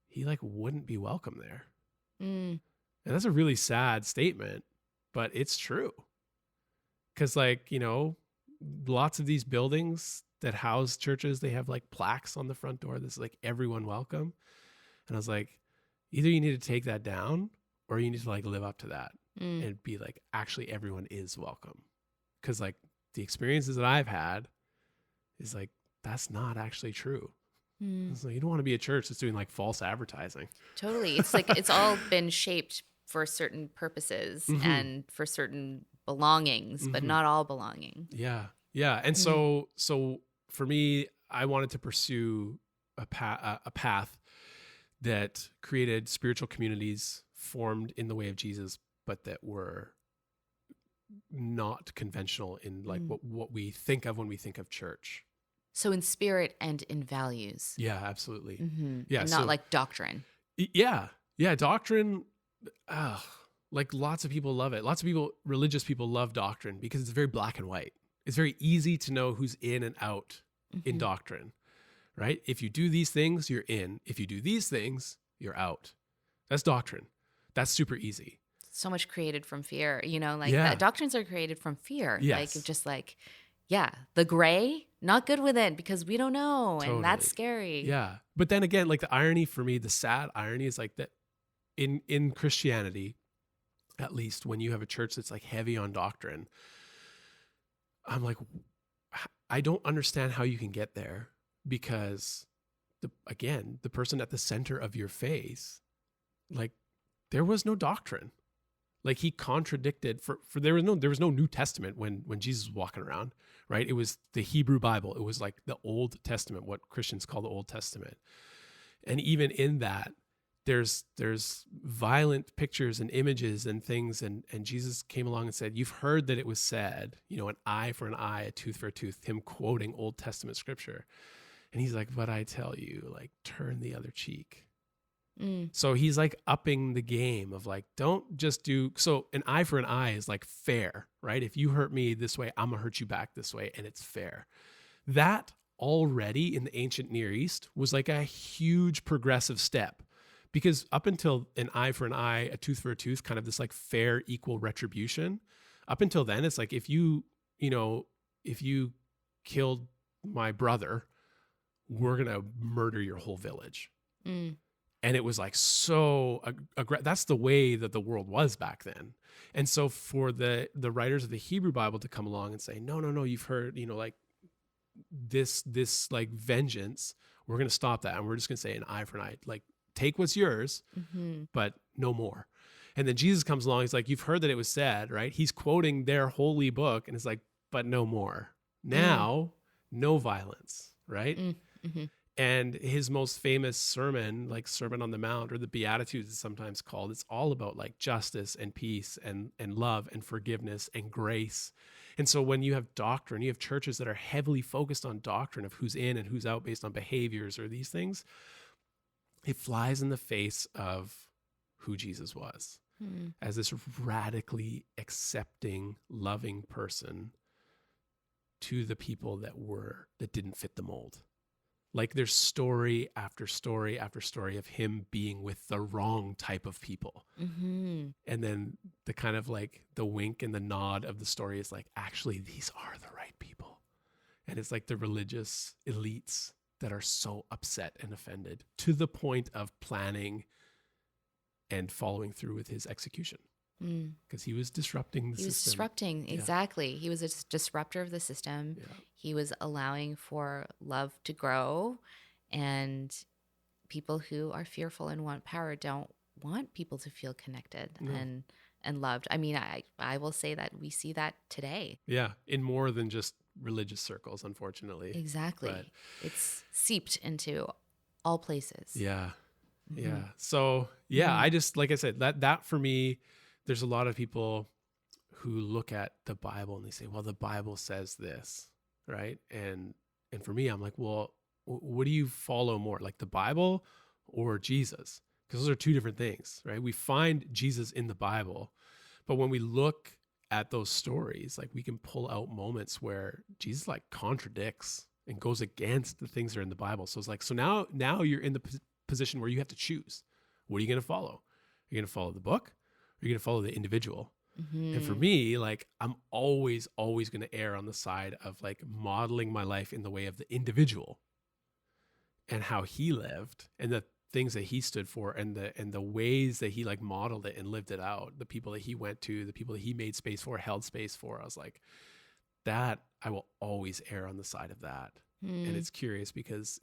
he like wouldn't be welcome there. And that's a really sad statement, but it's true. Because like, lots of these buildings that house churches, they have like plaques on the front door that's like everyone welcome. And I was like, either you need to take that down or you need to like live up to that. and be like, actually everyone is welcome. Because like the experiences that I've had is like, that's not actually true. So you don't want to be a church that's doing like false advertising. Totally. It's like it's all been shaped for certain purposes and for certain belongings, but not all belonging. Yeah. Yeah. And so for me, I wanted to pursue a path that created spiritual communities formed in the way of Jesus, but that were not conventional in like what we think of when we think of church. So in spirit and in values. Yeah, absolutely. Yeah. And not like doctrine. Yeah. Yeah. Doctrine. Like lots of people love it. Lots of people, religious people love doctrine because it's very black and white. It's very easy to know who's in and out in doctrine, right? If you do these things, you're in. If you do these things, you're out. That's doctrine. That's super easy. So much created from fear, like Yeah. doctrines are created from fear. Yes. Like just like, yeah, the gray, not good with it because we don't know. Totally. And that's scary. Yeah. But then again, like the irony for me, the sad irony is like that in Christianity, at least when you have a church that's like heavy on doctrine, I'm like, I don't understand how you can get there because the person at the center of your faith, like there was no doctrine. Like he contradicted for there was no New Testament when Jesus was walking around, right? It was the Hebrew Bible. It was like the Old Testament, what Christians call the Old Testament. And even in that, there's violent pictures and images and things. And Jesus came along and said, you've heard that it was said, an eye for an eye, a tooth for a tooth, him quoting Old Testament scripture. And he's like, but I tell you, like, turn the other cheek. So he's like upping the game of like, don't just so an eye for an eye is like fair, right? If you hurt me this way, I'm gonna hurt you back this way. And it's fair. That already in the ancient Near East was like a huge progressive step because up until an eye for an eye, a tooth for a tooth, kind of this like fair, equal retribution. Up until then, it's like, if you killed my brother, we're going to murder your whole village. And it was like so that's the way that the world was back then. And so for the writers of the Hebrew Bible to come along and say, no, you've heard, like this like vengeance, we're going to stop that. And we're just going to say an eye for an eye, like take what's yours, but no more. And then Jesus comes along. He's like, you've heard that it was said, right? He's quoting their holy book and it's like, but no more. Now, no violence, right? And his most famous sermon, like Sermon on the Mount, or the Beatitudes is sometimes called, it's all about like justice and peace and love and forgiveness and grace. And so when you have doctrine, you have churches that are heavily focused on doctrine of who's in and who's out based on behaviors or these things, it flies in the face of who Jesus was as this radically accepting, loving person to the people that didn't fit the mold. Like there's story after story after story of him being with the wrong type of people. And then the kind of like the wink and the nod of the story is like, actually, these are the right people. And it's like the religious elites that are so upset and offended to the point of planning and following through with his execution. Because he was disrupting the system. He was disrupting, exactly. He was a disruptor of the system. He was allowing for love to grow, and people who are fearful and want power don't want people to feel connected and loved. I mean, I will say that we see that today. Yeah, in more than just religious circles, unfortunately. Exactly. But it's seeped into all places. Yeah. Yeah. So, I just, like I said, that for me, there's a lot of people who look at the Bible and they say, well, the Bible says this, right? And for me, I'm like, well, what do you follow more, like the Bible or Jesus? Because those are two different things, right? We find Jesus in the Bible, but when we look at those stories, like we can pull out moments where Jesus like contradicts and goes against the things that are in the Bible. So it's like, so now you're in the position where you have to choose. What are you going to follow? Are you going to follow the book? Or are you going to follow the individual? And for me, like I'm always going to err on the side of like modeling my life in the way of the individual and how he lived, and things that he stood for and the ways that he like modeled it and lived it out, the people that he went to, the people that he made space for, held space for, I was like, that I will always err on the side of that. And it's curious because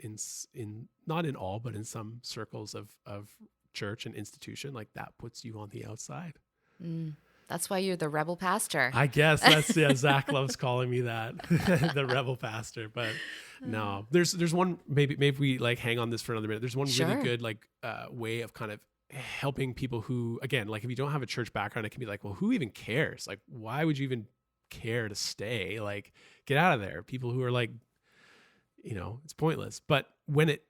in not in all, but in some circles of church and institution, like that puts you on the outside. That's why you're the rebel pastor. I guess that's, Zach loves calling me that, the rebel pastor. But no, there's one, maybe we like hang on this for another minute. There's one really good like way of kind of helping people who, again, like if you don't have a church background, it can be like, well, who even cares? Like, why would you even care to stay? Like, get out of there. People who are like, it's pointless. But when it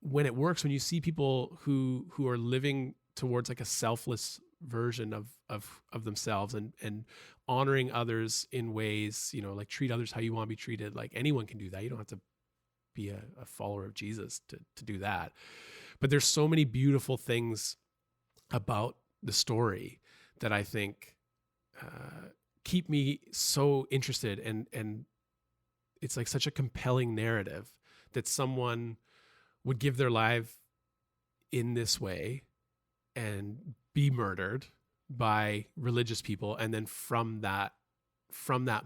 works, when you see people who are living towards like a selfless version of themselves and honoring others in ways, like treat others how you want to be treated. Like anyone can do that. You don't have to be a follower of Jesus to do that. But there's so many beautiful things about the story that I think keep me so interested, and it's like such a compelling narrative that someone would give their life in this way and be murdered by religious people, and then from that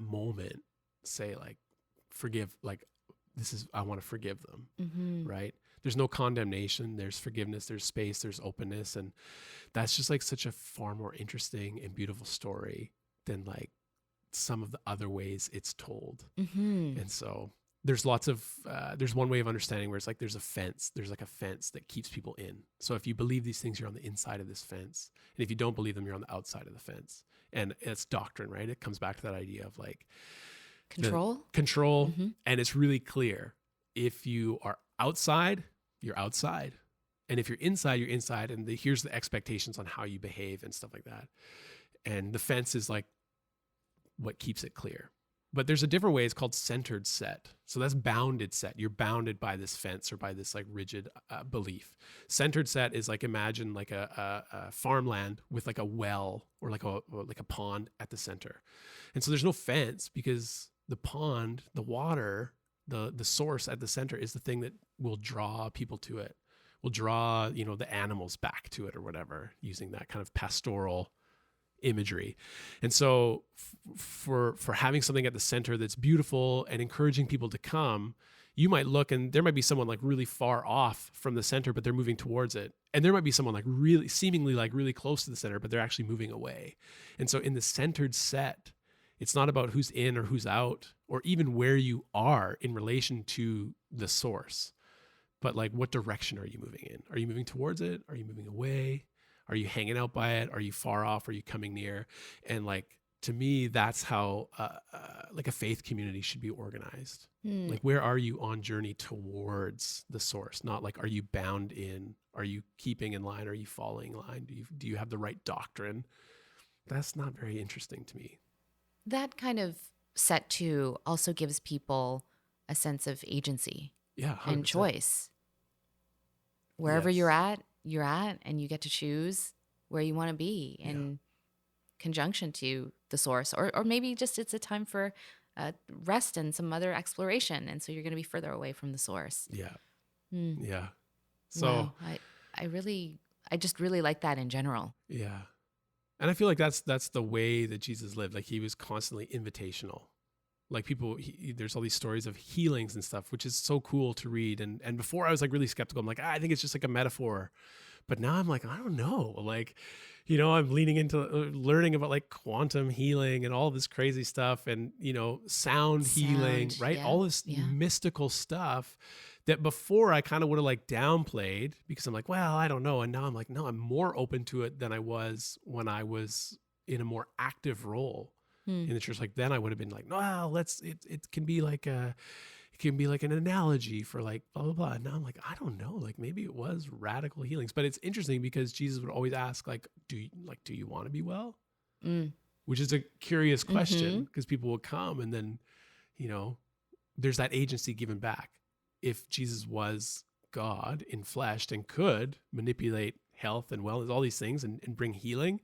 moment say like, forgive, like I want to forgive them. Right? There's no condemnation, there's forgiveness, there's space, there's openness, and that's just like such a far more interesting and beautiful story than like some of the other ways it's told. And so there's lots of there's one way of understanding where it's like there's like a fence that keeps people in. So if you believe these things, you're on the inside of this fence, and if you don't believe them, you're on the outside of the fence. And it's doctrine, right? It comes back to that idea of like control. And it's really clear, if you are outside, you're outside, and if you're inside, you're inside, and here's the expectations on how you behave and stuff like that. And the fence is like what keeps it clear. But there's a different way. It's called centered set. So that's bounded set. You're bounded by this fence or by this like rigid belief. Centered set is like, imagine like a farmland with like a well or like a pond at the center. And so there's no fence, because the pond, the water, the source at the center is the thing that will draw people to it, will draw, the animals back to it or whatever, using that kind of pastoral imagery. And so for having something at the center that's beautiful and encouraging people to come, you might look and there might be someone like really far off from the center, but they're moving towards it. And there might be someone like really seemingly like really close to the center, but they're actually moving away. And so in the centered set, it's not about who's in or who's out, or even where you are in relation to the source, but like, what direction are you moving in? Are you moving towards it? Are you moving away? Are you hanging out by it? Are you far off? Are you coming near? And like, to me, that's how like a faith community should be organized. Like, where are you on journey towards the source? Not like, are you bound in? Are you keeping in line? Are you following in line? Do you have the right doctrine? That's not very interesting to me. That kind of set too also gives people a sense of agency and choice. Wherever you're at, and you get to choose where you want to be in conjunction to the source, or maybe just it's a time for rest and some other exploration, and so you're going to be further away from the source. So wow. I just really like that in general. And I feel like that's the way that Jesus lived. Like, he was constantly invitational. Like, people, there's all these stories of healings and stuff, which is so cool to read. And before I was like really skeptical. I'm like, I think it's just like a metaphor. But now I'm like, I don't know. Like, I'm leaning into learning about like quantum healing and all this crazy stuff, and, sound healing, right? All this mystical stuff that before I kind of would have like downplayed, because I'm like, well, I don't know. And now I'm like, no, I'm more open to it than I was when I was in a more active role in the church. Like, then I would have been like, no, it can be like an analogy for like blah, blah, blah. And now I'm like, I don't know, like maybe it was radical healings. But it's interesting because Jesus would always ask like, do you want to be well? Which is a curious question, because people will come and then, there's that agency given back. If Jesus was God in flesh and could manipulate health and wellness, all these things, and bring healing,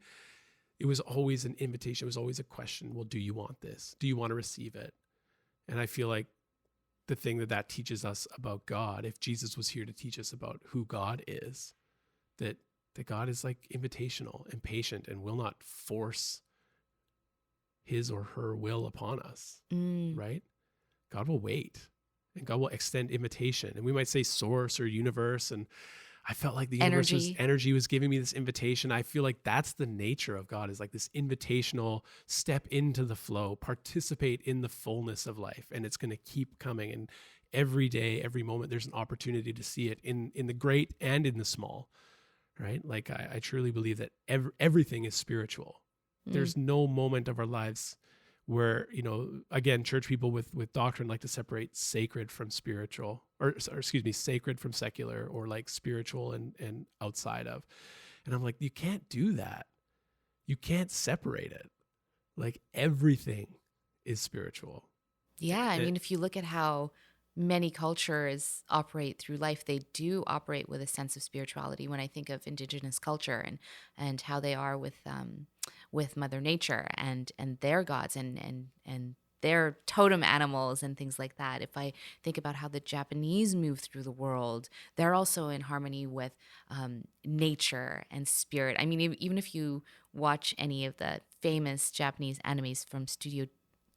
it was always an invitation. It was always a question. Well, do you want this? Do you want to receive it? And I feel like the thing that teaches us about God, if Jesus was here to teach us about who God is, that God is like invitational and patient and will not force his or her will upon us, right? God will wait, and God will extend invitation. And we might say source or universe, and I felt like the universe's energy was giving me this invitation. I feel like that's the nature of God, is like this invitational step into the flow, participate in the fullness of life. And it's going to keep coming. And every day, every moment, there's an opportunity to see it in the great and in the small, right? Like I truly believe that everything is spiritual. There's no moment of our lives where, you know, again, church people with doctrine like to separate sacred from spiritual, or excuse me, sacred from secular, or like spiritual and outside of. And I'm like, you can't do that. You can't separate it. Like everything is spiritual. Yeah. I mean, if you look at how many cultures operate through life, they do operate with a sense of spirituality. When I think of indigenous culture and how they are with Mother Nature and their gods and their totem animals and things like that. If I think about how the Japanese move through the world, they're also in harmony with nature and spirit. I mean, even if you watch any of the famous Japanese animes from Studio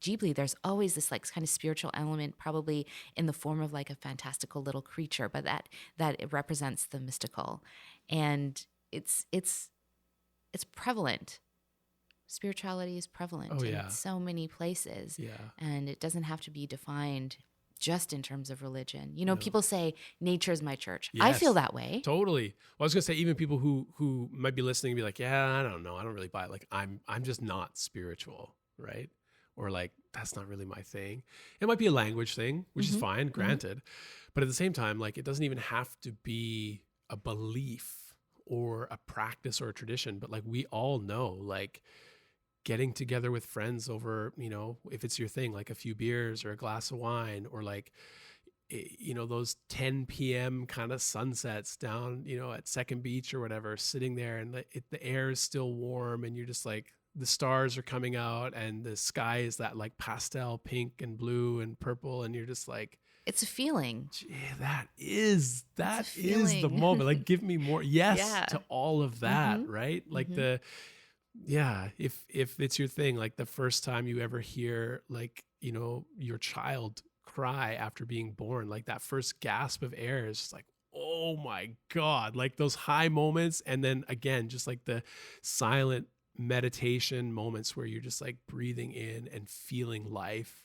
Ghibli, there's always this like kind of spiritual element, probably in the form of like a fantastical little creature, but that it represents the mystical, and it's prevalent. Spirituality is prevalent in so many places, and it doesn't have to be defined just in terms of religion. You know, people say nature is my church. Yes, I feel that way. Totally. Well, I was gonna say, even people who might be listening and be like, yeah, I don't know, I don't really buy it. Like I'm just not spiritual, right? Or like, that's not really my thing. It might be a language thing, which is fine, granted. But at the same time, like, it doesn't even have to be a belief or a practice or a tradition. But like, we all know, like, getting together with friends over, you know, if it's your thing, like a few beers or a glass of wine, or like, you know, those 10 p.m. kind of sunsets down, you know, at Second Beach or whatever, sitting there, and the air is still warm, and you're just like, the stars are coming out, and the sky is that like pastel pink and blue and purple, and you're just like, it's a feeling. That is the moment. Like, give me more. Yes, to all of that, right? Like if it's your thing, like the first time you ever hear, like, you know, your child cry after being born, like that first gasp of air is just like, oh my God, like those high moments. And then again, just like the silent meditation moments where you're just like breathing in and feeling life,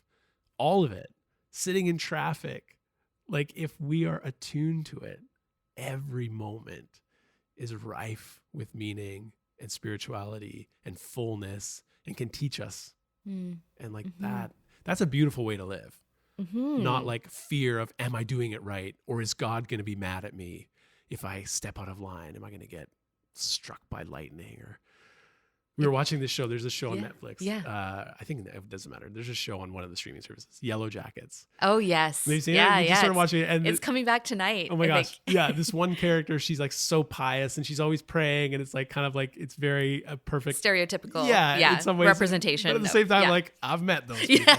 all of it, sitting in traffic. Like, if we are attuned to it, every moment is rife with meaning and spirituality and fullness, and can teach us. And like that's a beautiful way to live. Not like fear of, am I doing it right? Or is God going to be mad at me if I step out of line? Am I going to get struck by lightning? Or we were watching this show. There's a show on Netflix. I think it doesn't matter. There's a show on one of the streaming services, Yellow Jackets. Oh, yes. Have you seen it? You just started watching it. And it's coming back tonight. Oh my gosh. Yeah. This one character, she's like so pious, and she's always praying, and it's like kind of like, it's very perfect. Stereotypical. In some ways. Representation. But at the same time, like, I've met those people.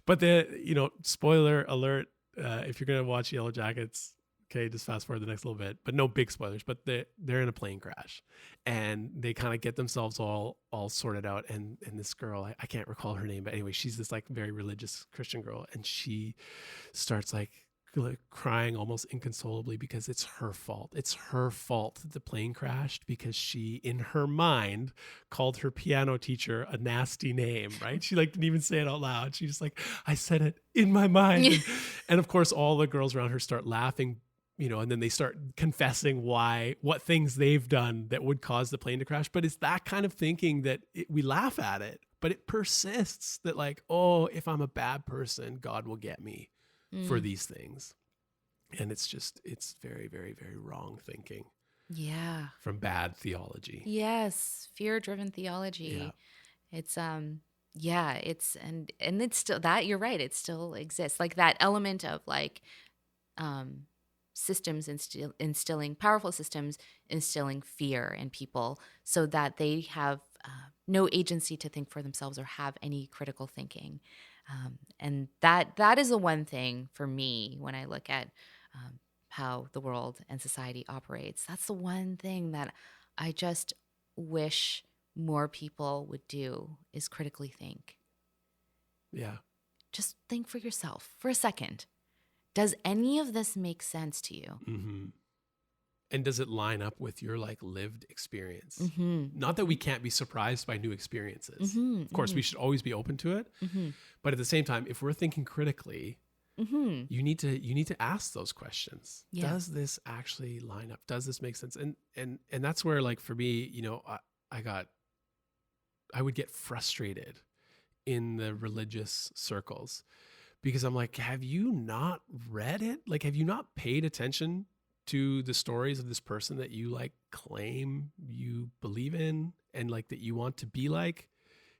But you know, spoiler alert, if you're going to watch Yellow Jackets, okay, just fast forward the next little bit, but no big spoilers. But they're in a plane crash, and they kind of get themselves all sorted out. And this girl, I can't recall her name, but anyway, she's this like very religious Christian girl, and she starts like crying almost inconsolably because it's her fault. It's her fault that the plane crashed, because she, in her mind, called her piano teacher a nasty name, right? She like didn't even say it out loud. She just like, I said it in my mind. And of course, all the girls around her start laughing, you know, and then they start confessing what things they've done that would cause the plane to crash. But it's that kind of thinking that we laugh at it, but it persists, that like, oh, if I'm a bad person, God will get me for these things. And it's very, very, very wrong thinking. Yeah. From bad theology. Yes. Fear-driven theology. Yeah. It's, it's, and it's still that, you're right. It still exists. Like that element of like, systems instilling powerful systems, instilling fear in people so that they have no agency to think for themselves or have any critical thinking. And that is the one thing for me when I look at how the world and society operates. That's the one thing that I just wish more people would do is critically think. Yeah. Just think for yourself for a second. Does any of this make sense to you? Mm-hmm. And does it line up with your like lived experience? Mm-hmm. Not that we can't be surprised by new experiences. Mm-hmm. Of course, we should always be open to it. Mm-hmm. But at the same time, if we're thinking critically, Mm-hmm. you need to ask those questions. Yeah. Does this actually line up? Does this make sense? And that's where, like, for me, I would get frustrated in the religious circles because I'm like, have you not read it? Like, have you not paid attention to the stories of this person that you like claim you believe in and like that you want to be like?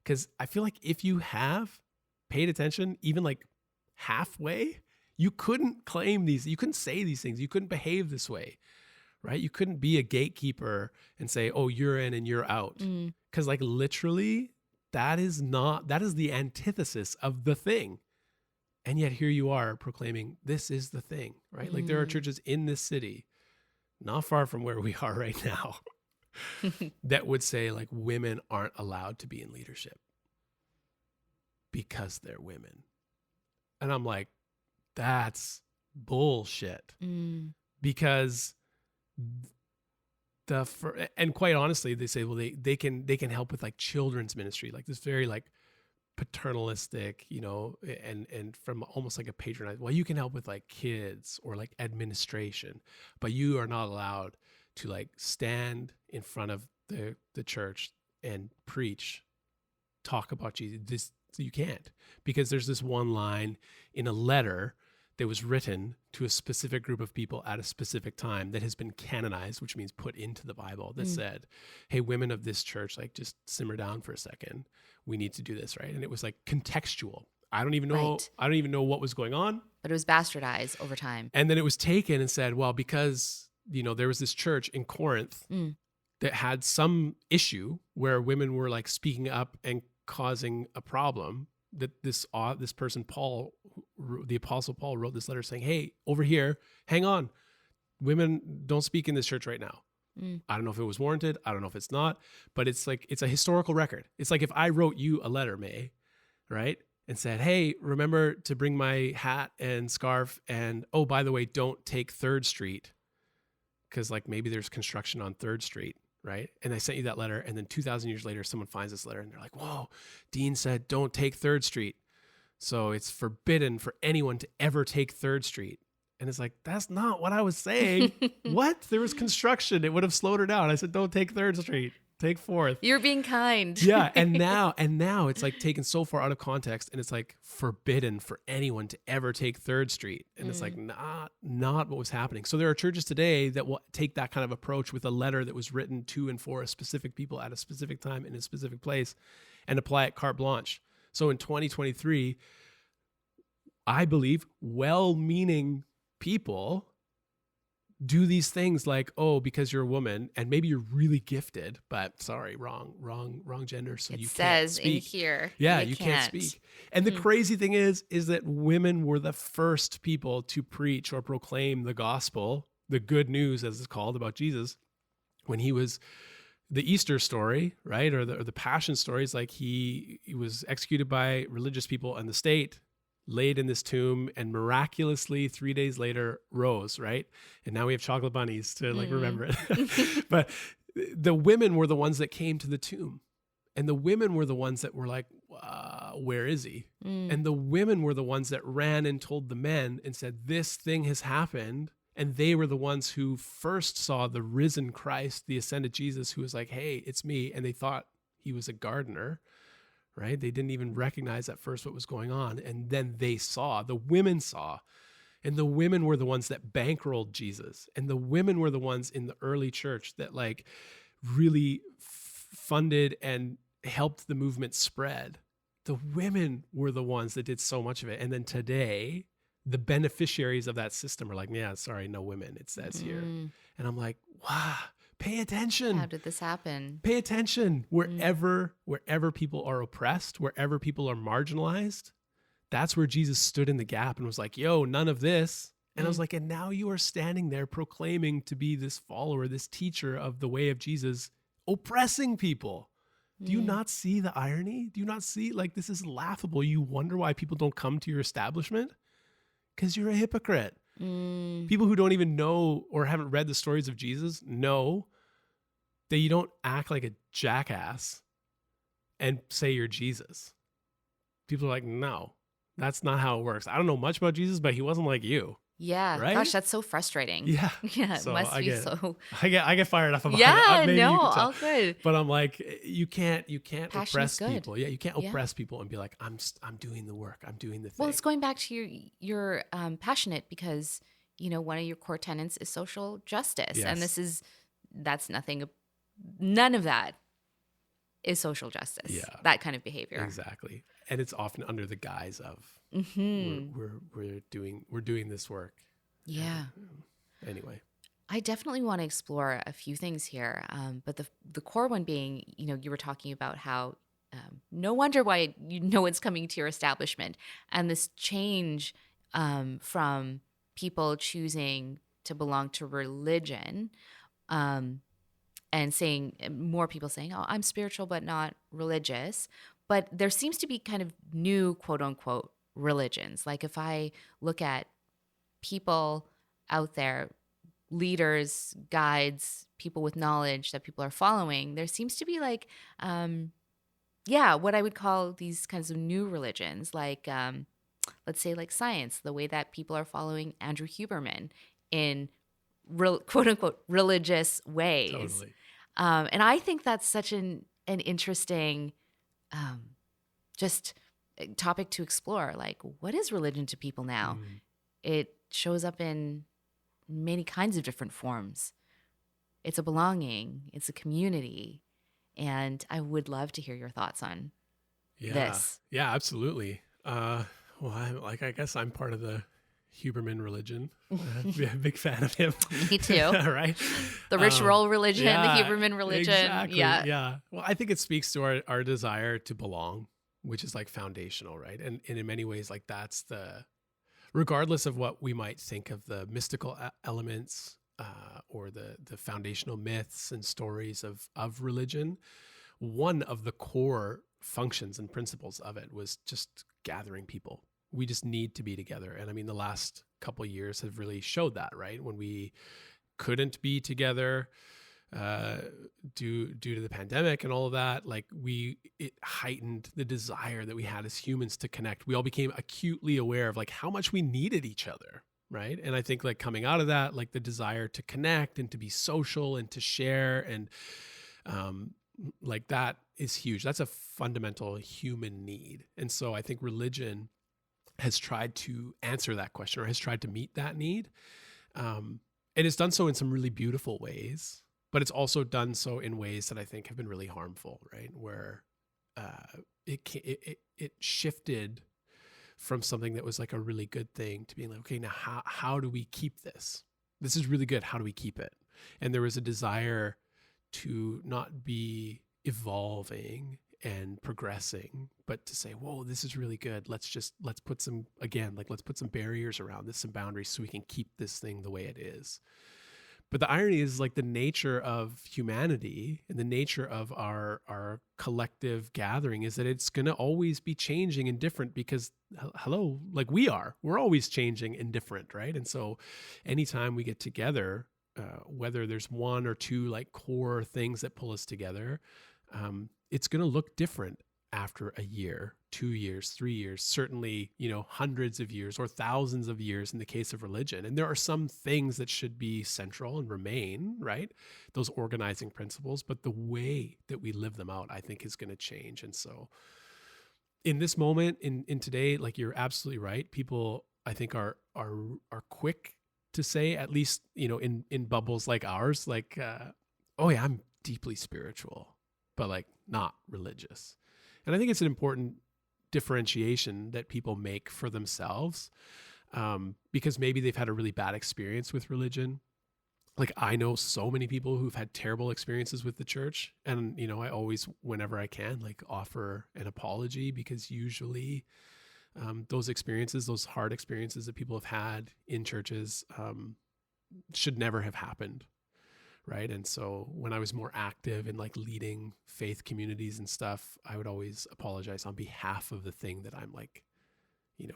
Because I feel like if you have paid attention, even like halfway, you couldn't claim these, you couldn't say these things, you couldn't behave this way, right? You couldn't be a gatekeeper and say, oh, you're in and you're out. Because like literally, that is the antithesis of the thing. And yet here you are proclaiming this is the thing, right? Like there are churches in this city, not far from where we are right now, that would say like women aren't allowed to be in leadership because they're women. And I'm like, that's bullshit. Because and quite honestly, they say, well, they can help with like children's ministry, like this very like paternalistic, and from almost like a patronizing, well, you can help with like kids or like administration, but you are not allowed to like stand in front of the church and preach, talk about Jesus. You can't, because there's this one line in a letter that was written to a specific group of people at a specific time that has been canonized, which means put into the Bible, that said, hey, women of this church, like just simmer down for a second. We need to do this, right? And it was like contextual. I don't even know what was going on. But it was bastardized over time. And then it was taken and said, well, because, there was this church in Corinth that had some issue where women were like speaking up and causing a problem, that this person, Paul, the Apostle Paul, wrote this letter saying, hey, over here, hang on. Women don't speak in this church right now. I don't know if it was warranted. I don't know if it's not, but it's like, it's a historical record. It's like if I wrote you a letter, May, right? And said, hey, remember to bring my hat and scarf. And, oh, by the way, don't take 3rd Street. Cause like maybe there's construction on 3rd Street. Right. And I sent you that letter. And then 2,000 years later, someone finds this letter and they're like, whoa, Dean said, don't take 3rd Street. So it's forbidden for anyone to ever take 3rd Street. And it's like, that's not what I was saying. What? There was construction. It would have slowed her down. I said, don't take 3rd Street. Take 4th. You're being kind. Yeah. And now it's like taken so far out of context, and it's like forbidden for anyone to ever take 3rd Street. And it's like not what was happening. So there are churches today that will take that kind of approach with a letter that was written to and for a specific people at a specific time in a specific place and apply it carte blanche. So in 2023, I believe well-meaning people do these things like, oh, because you're a woman and maybe you're really gifted, but sorry, wrong gender. So you can't speak. It says in here. Yeah, you can't speak. And the crazy thing is that women were the first people to preach or proclaim the gospel, the good news, as it's called, about Jesus, when he was the Easter story, right? Or the Passion stories, like he was executed by religious people and the state, laid in this tomb, and miraculously 3 days later rose, right? And now we have chocolate bunnies to like remember it. But the women were the ones that came to the tomb, and the women were the ones that were like, where is he? And the women were the ones that ran and told the men and said, this thing has happened. And they were the ones who first saw the risen Christ, the ascended Jesus, who was like, hey, it's me. And they thought he was a gardener, right? They didn't even recognize at first what was going on. And then the women saw, and the women were the ones that bankrolled Jesus. And the women were the ones in the early church that like really funded and helped the movement spread. The women were the ones that did so much of it. And then today, the beneficiaries of that system are like, yeah, sorry, no women, it says here. And I'm like, wow, pay attention. How did this happen? Pay attention. Wherever people are oppressed, wherever people are marginalized, that's where Jesus stood in the gap and was like, yo, none of this. And I was Mm. like, and now you are standing there proclaiming to be this follower, this teacher of the way of Jesus, oppressing people. Do you Mm. not see the irony? Do you not see, like, this is laughable? You wonder why people don't come to your establishment? Because you're a hypocrite. Mm. People who don't even know or haven't read the stories of Jesus know that you don't act like a jackass and say you're Jesus. People are like, no, that's not how it works. I don't know much about Jesus, but he wasn't like you. Yeah. Right? Gosh, that's so frustrating. Yeah. Yeah, it So must I be get, so. I get fired up about it. Yeah, Maybe no, you can tell. all good. But I'm like, you can't Passion is oppress good. people. Yeah, you can't Yeah. oppress people and be like, I'm doing the work. I'm doing the thing. Well, it's going back to your passionate because one of your core tenets is social justice, and Yes. that's nothing. None of that is social justice. Yeah. That kind of behavior. Exactly. And it's often under the guise of Hmm. we're doing this work. Yeah. Anyway. I definitely want to explore a few things here, but the core one being, you were talking about how no wonder why no one's coming to your establishment, and this change from people choosing to belong to religion, and saying more people saying, "Oh, I'm spiritual but not religious," but there seems to be kind of new quote unquote religions. Like if I look at people out there, leaders, guides, people with knowledge that people are following, there seems to be like, what I would call these kinds of new religions, like, let's say, like science, the way that people are following Andrew Huberman in quote unquote religious ways. Totally. And I think that's such an interesting, just topic to explore. Like, what is religion to people now? Mm. It shows up in many kinds of different forms. It's a belonging, it's a community. And I would love to hear your thoughts on this. Yeah, absolutely. Well, I guess I'm part of the Huberman religion. I'm a big fan of him. Me too. Right? The rich roll religion, yeah, the Huberman religion. Exactly. Yeah. Yeah. Well, I think it speaks to our desire to belong, which is like foundational, right? And in many ways, like that's regardless of what we might think of the mystical elements or the foundational myths and stories of religion, one of the core functions and principles of it was just gathering people. We just need to be together. And I mean, the last couple of years have really showed that, right? When we couldn't be together due to the pandemic and all of that, like it heightened the desire that we had as humans to connect. We all became acutely aware of like how much we needed each other, right? And I think like coming out of that, like the desire to connect and to be social and to share and like that is huge. That's a fundamental human need. And so I think religion has tried to answer that question or has tried to meet that need. And it's done so in some really beautiful ways, but it's also done so in ways that I think have been really harmful, right? Where it shifted from something that was like a really good thing to being like, okay, now how do we keep this? This is really good. How do we keep it? And there was a desire to not be evolving and progressing, but to say, whoa, this is really good. Let's put some barriers around this, some boundaries so we can keep this thing the way it is. But the irony is like the nature of humanity and the nature of our collective gathering is that it's going to always be changing and different because hello, like we're always changing and different, right? And so anytime we get together, whether there's one or two like core things that pull us together, it's going to look different after a year, 2 years, 3 years, certainly, hundreds of years or thousands of years in the case of religion. And there are some things that should be central and remain, right? Those organizing principles, but the way that we live them out, I think is going to change. And so in this moment, in today, like you're absolutely right. People, I think are quick to say, at least, in bubbles like ours, like, oh yeah, I'm deeply spiritual, but like not religious. And I think it's an important differentiation that people make for themselves because maybe they've had a really bad experience with religion. Like I know so many people who've had terrible experiences with the church. And, I always, whenever I can, like offer an apology because usually those experiences, those hard experiences that people have had in churches, should never have happened. Right. And so when I was more active in like leading faith communities and stuff, I would always apologize on behalf of the thing that I'm like,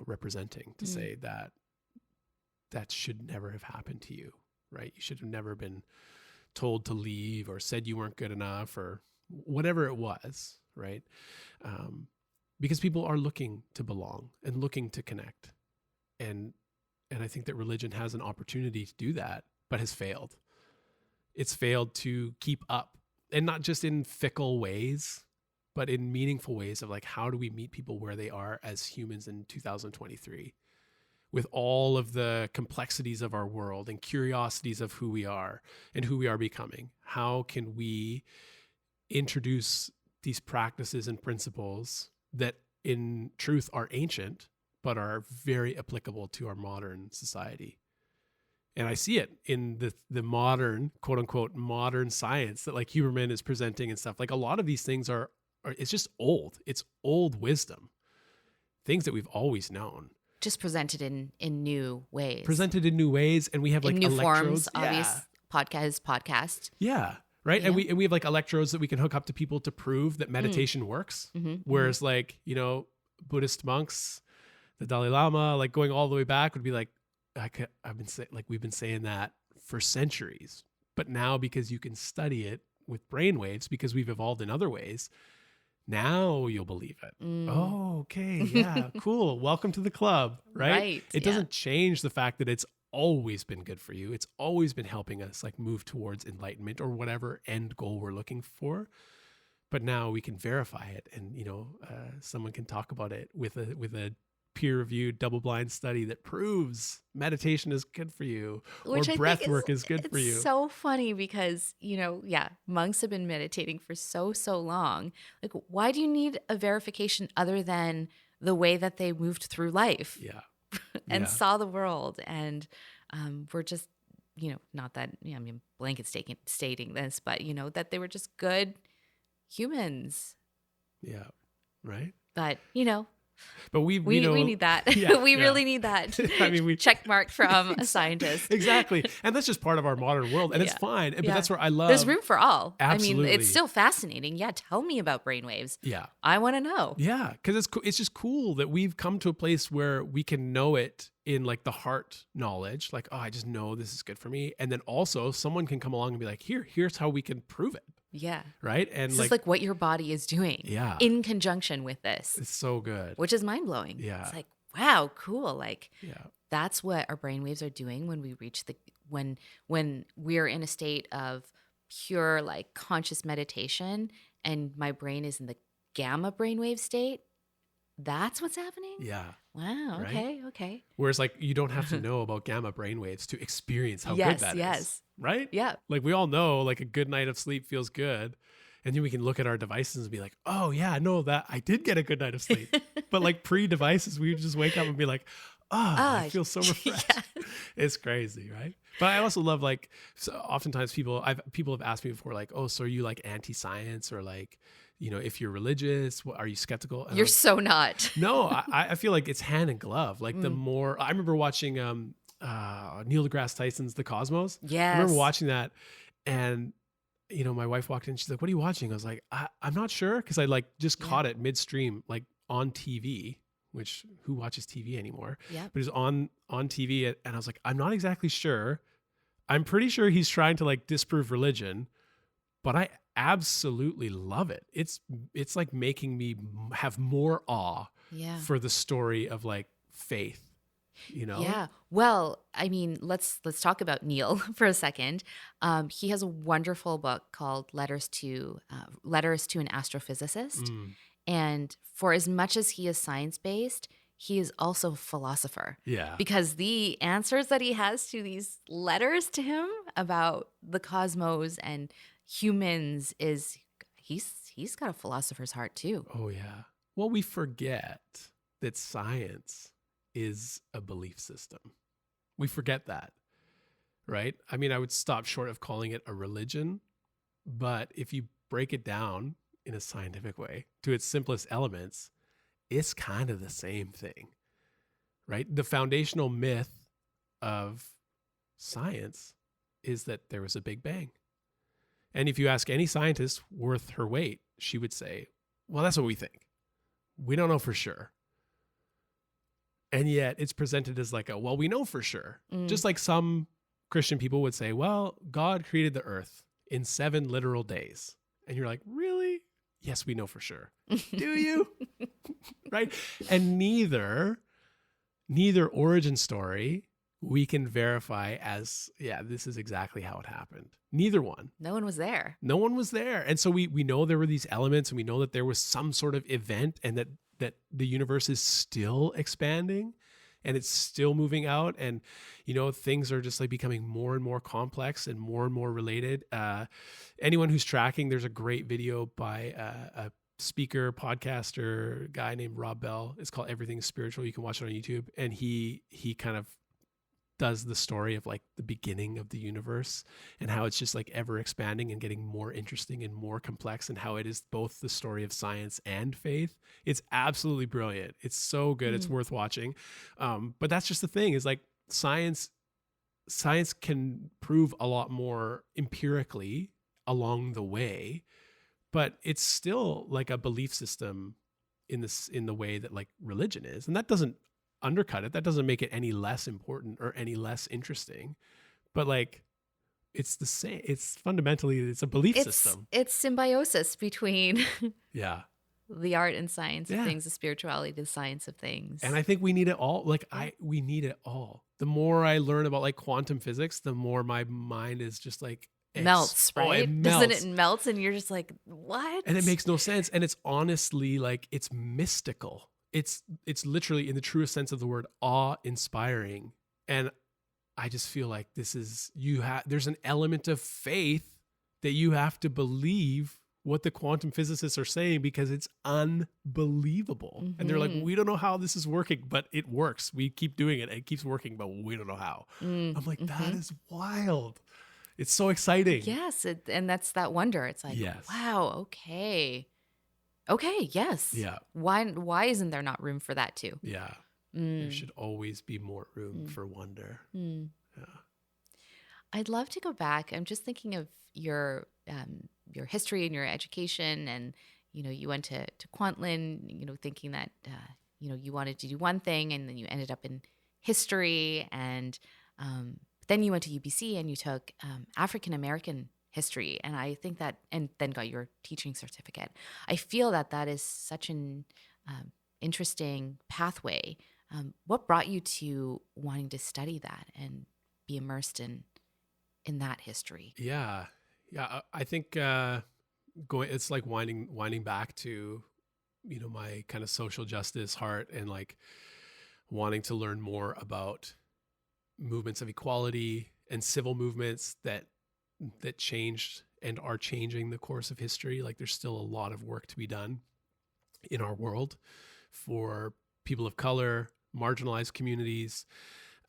representing, to say that should never have happened to you. Right. You should have never been told to leave or said you weren't good enough or whatever it was. Right. Because people are looking to belong and looking to connect. And I think that religion has an opportunity to do that, but has failed. It's failed to keep up, and not just in fickle ways, but in meaningful ways of like, how do we meet people where they are as humans in 2023 with all of the complexities of our world and curiosities of who we are and who we are becoming? How can we introduce these practices and principles that in truth are ancient, but are very applicable to our modern society? And I see it in the modern, quote unquote, modern science that like Huberman is presenting and stuff. Like a lot of these things are it's just old. It's old wisdom, things that we've always known. Just presented in new ways. And we have like in new electrodes. forms, obvious podcast. Yeah. Right. Yeah. And we have like electrodes that we can hook up to people to prove that meditation works. Whereas like, Buddhist monks, the Dalai Lama, like going all the way back would be like, we've been saying that for centuries, but now because you can study it with brainwaves, because we've evolved in other ways, now you'll believe it. Oh, okay. Yeah. Cool. Welcome to the club. Right. It doesn't change the fact that it's always been good for you. It's always been helping us like move towards enlightenment or whatever end goal we're looking for. But now we can verify it, and someone can talk about it with a peer-reviewed double-blind study that proves meditation is good for you, or breath work is good for you. It's so funny because, monks have been meditating for so long. Like, why do you need a verification other than the way that they moved through life? Yeah. And saw the world. And we're just, not that, blanket stating this, but, that they were just good humans. Yeah. Right. But, but we need that. We really need that. I mean, check mark from a scientist. Exactly. And that's just part of our modern world. And it's fine. But that's where I love. There's room for all. Absolutely. I mean, it's still fascinating. Yeah. Tell me about brainwaves. Yeah. I want to know. Yeah. Because it's just cool that we've come to a place where we can know it in like the heart knowledge. Like, oh, I just know this is good for me. And then also someone can come along and be like, here's how we can prove it. Yeah. Right. And this is like what your body is doing. Yeah. In conjunction with this. It's so good. Which is mind blowing. Yeah. It's like, wow, cool. Like, yeah. That's what our brainwaves are doing when we reach when we're in a state of pure like conscious meditation and my brain is in the gamma brainwave state. That's what's happening? Yeah. Wow. Right? Okay. Whereas like you don't have to know about gamma brainwaves to experience how good that is. Right? Yeah. Like we all know like a good night of sleep feels good. And then we can look at our devices and be like, oh yeah, no, that I did get a good night of sleep. But like pre-devices, we would just wake up and be like, I feel so refreshed. Yeah. It's crazy, right? But I also love like, so oftentimes people have asked me before, like, oh, so are you like anti-science or like, if you're religious, are you skeptical? And you're so not. No, I feel like it's hand in glove. Like the more, I remember watching Neil deGrasse Tyson's The Cosmos. Yes. I remember watching that and, my wife walked in, she's like, what are you watching? I was like, I'm not sure. Cause I like just caught it midstream, like on TV, which who watches TV anymore? Yeah. But it was on TV and I was like, I'm not exactly sure. I'm pretty sure he's trying to like disprove religion, but I absolutely love it. It's like making me have more awe for the story of like faith, Yeah. Well, I mean, let's talk about Neil for a second. He has a wonderful book called Letters to an Astrophysicist. And for as much as he is science-based, he is also a philosopher. Yeah. Because the answers that he has to these letters to him about the cosmos and humans is he's got a philosopher's heart too. Oh yeah. Well, we forget that science is a belief system. We forget that, right? I mean, I would stop short of calling it a religion, but if you break it down in a scientific way to its simplest elements, it's kind of the same thing, right? The foundational myth of science is that there was a Big Bang. And if you ask any scientist worth her weight, she would say, well, that's what we think. We don't know for sure. And yet it's presented as like well, we know for sure. Just like some Christian people would say, well, God created the earth in 7 literal days. And you're like, really? Yes, we know for sure. Do you? Right? And neither origin story we can verify as, yeah, this is exactly how it happened. Neither one. No one was there. No one was there. And so we know there were these elements, and we know that there was some sort of event, and that the universe is still expanding and it's still moving out. And, things are just like becoming more and more complex and more related. Anyone who's tracking, there's a great video by a speaker, podcaster guy named Rob Bell. It's called Everything Spiritual. You can watch it on YouTube. And he kind of does the story of like the beginning of the universe and how it's just like ever expanding and getting more interesting and more complex, and how it is both the story of science and faith. It's absolutely brilliant. It's so good. It's worth watching. But that's just the thing, is like science can prove a lot more empirically along the way, but it's still like a belief system in the way that like religion is. And that doesn't undercut it. That doesn't make it any less important or any less interesting, but like it's the same. It's fundamentally, it's a belief system. It's symbiosis between yeah, the art and science of things, the spirituality, the science of things. And I think we need it all. Like we need it all. The more I learn about like quantum physics, the more my mind is just like melts, right? It melts. Doesn't it melt? And you're just like, what? And it makes no sense. And it's honestly like, it's mystical. It's literally, in the truest sense of the word, awe-inspiring. And I just feel like there's an element of faith that you have to believe what the quantum physicists are saying, because it's unbelievable. Mm-hmm. And they're like, we don't know how this is working, but it works. We keep doing it. It keeps working, but we don't know how. I'm like, that is wild. It's so exciting. Yes. And that's that wonder. It's like, wow, okay, yes. Yeah. Why isn't there not room for that too? Yeah. There should always be more room for wonder. Yeah. I'd love to go back. I'm just thinking of your history and your education, and you went to Kwantlen, thinking that you wanted to do one thing, and then you ended up in history, and then you went to UBC and you took African American history, and I think that, and then got your teaching certificate. I feel that is such an interesting pathway. What brought you to wanting to study that and be immersed in that history? Yeah. I think it's like winding back to my kind of social justice heart, and like wanting to learn more about movements of equality and civil movements that changed and are changing the course of history. Like there's still a lot of work to be done in our world for people of color, marginalized communities.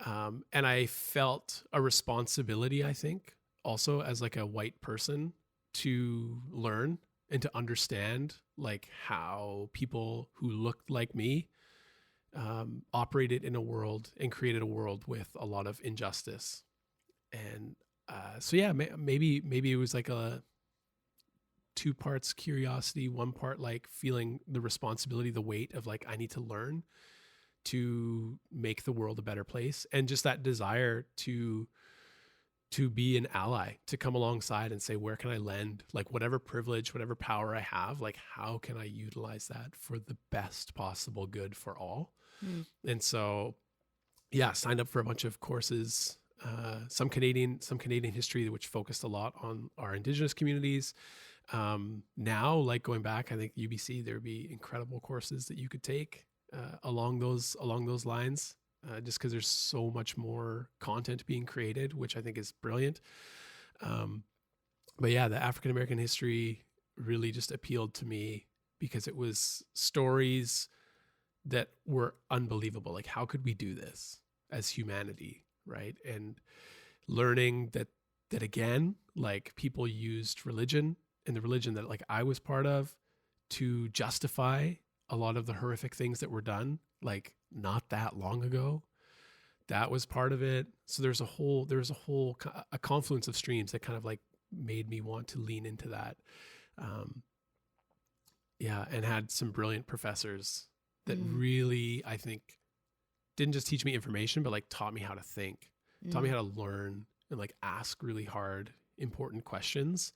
And I felt a responsibility, I think, also as like a white person, to learn and to understand like how people who looked like me operated in a world and created a world with a lot of injustice. And so yeah, maybe it was like a 2 parts curiosity, 1 part like feeling the responsibility, the weight of like, I need to learn to make the world a better place, and just that desire to be an ally, to come alongside and say, where can I lend, like whatever privilege, whatever power I have, like how can I utilize that for the best possible good for all? And so, yeah, signed up for a bunch of courses, some Canadian history, which focused a lot on our Indigenous communities. Now, like going back, I think UBC, there'd be incredible courses that you could take along those lines, just because there's so much more content being created, which I think is brilliant. But yeah, the African American history really just appealed to me because it was stories that were unbelievable. Like, how could we do this as humanity, right? And learning that again, like people used religion, and the religion that like I was part of, to justify a lot of the horrific things that were done, like not that long ago. That was part of it. So there's a confluence of streams that kind of like made me want to lean into that. And had some brilliant professors that really, I think, didn't just teach me information, but like taught me how to think, taught me how to learn and like ask really hard, important questions,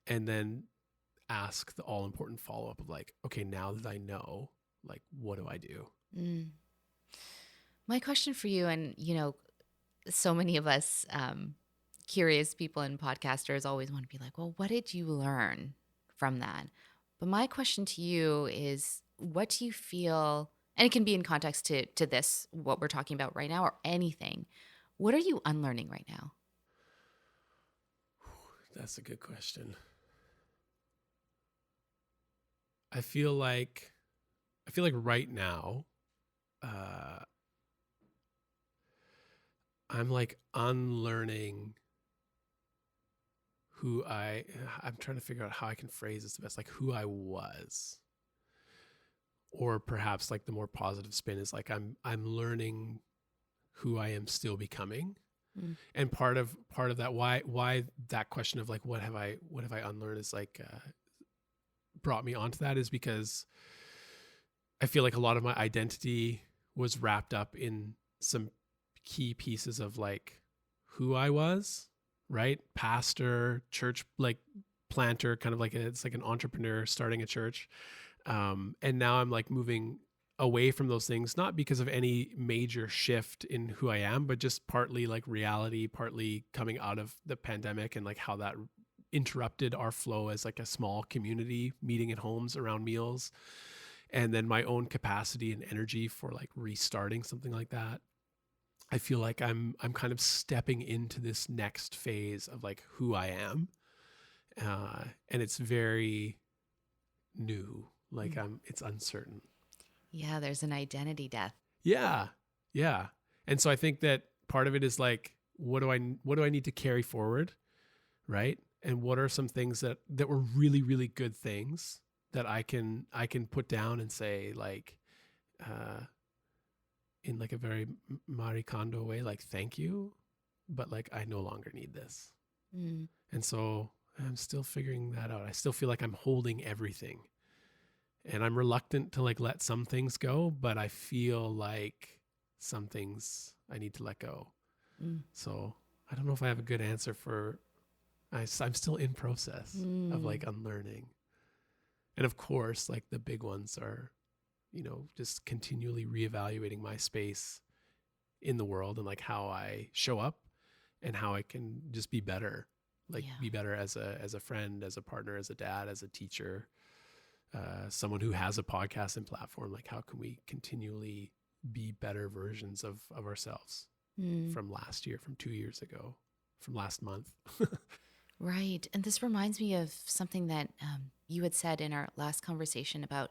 and then ask the all important follow-up of like, okay, now that I know, like, what do I do? My question for you, and so many of us curious people and podcasters always want to be like, well, what did you learn from that? But my question to you is, what do you feel, and it can be in context to this, what we're talking about right now, or anything, what are you unlearning right now? That's a good question. I feel like right now, I'm like unlearning who I'm trying to figure out how I can phrase this the best, like who I was. Or perhaps like the more positive spin is like I'm learning who I am still becoming. And part of that, why that question of like what have I unlearned is like brought me onto that, is because I feel like a lot of my identity was wrapped up in some key pieces of like who I was, right? Pastor, church, like planter, kind of like it's like an entrepreneur starting a church. And now I'm like moving away from those things, not because of any major shift in who I am, but just partly like reality, partly coming out of the pandemic and like how that interrupted our flow as like a small community meeting at homes around meals. And then my own capacity and energy for like restarting something like that. I feel like I'm kind of stepping into this next phase of like who I am. And it's very new. Like it's uncertain. Yeah, there's an identity death. Yeah. Yeah. And so I think that part of it is like, what do I need to carry forward? Right. And what are some things that were really, really good things that I can put down and say like, in like a very Marie Kondo way, like, thank you, but like, I no longer need this. And so I'm still figuring that out. I still feel like I'm holding everything. And I'm reluctant to like let some things go, but I feel like some things I need to let go. So I don't know if I have a good answer for, I'm still in process of like unlearning. And of course, like the big ones are, just continually reevaluating my space in the world and like how I show up and how I can just be better, be better as a friend, as a partner, as a dad, as a teacher. Someone who has a podcast and platform, like how can we continually be better versions of ourselves from last year, from 2 years ago, from last month. Right. And this reminds me of something that you had said in our last conversation about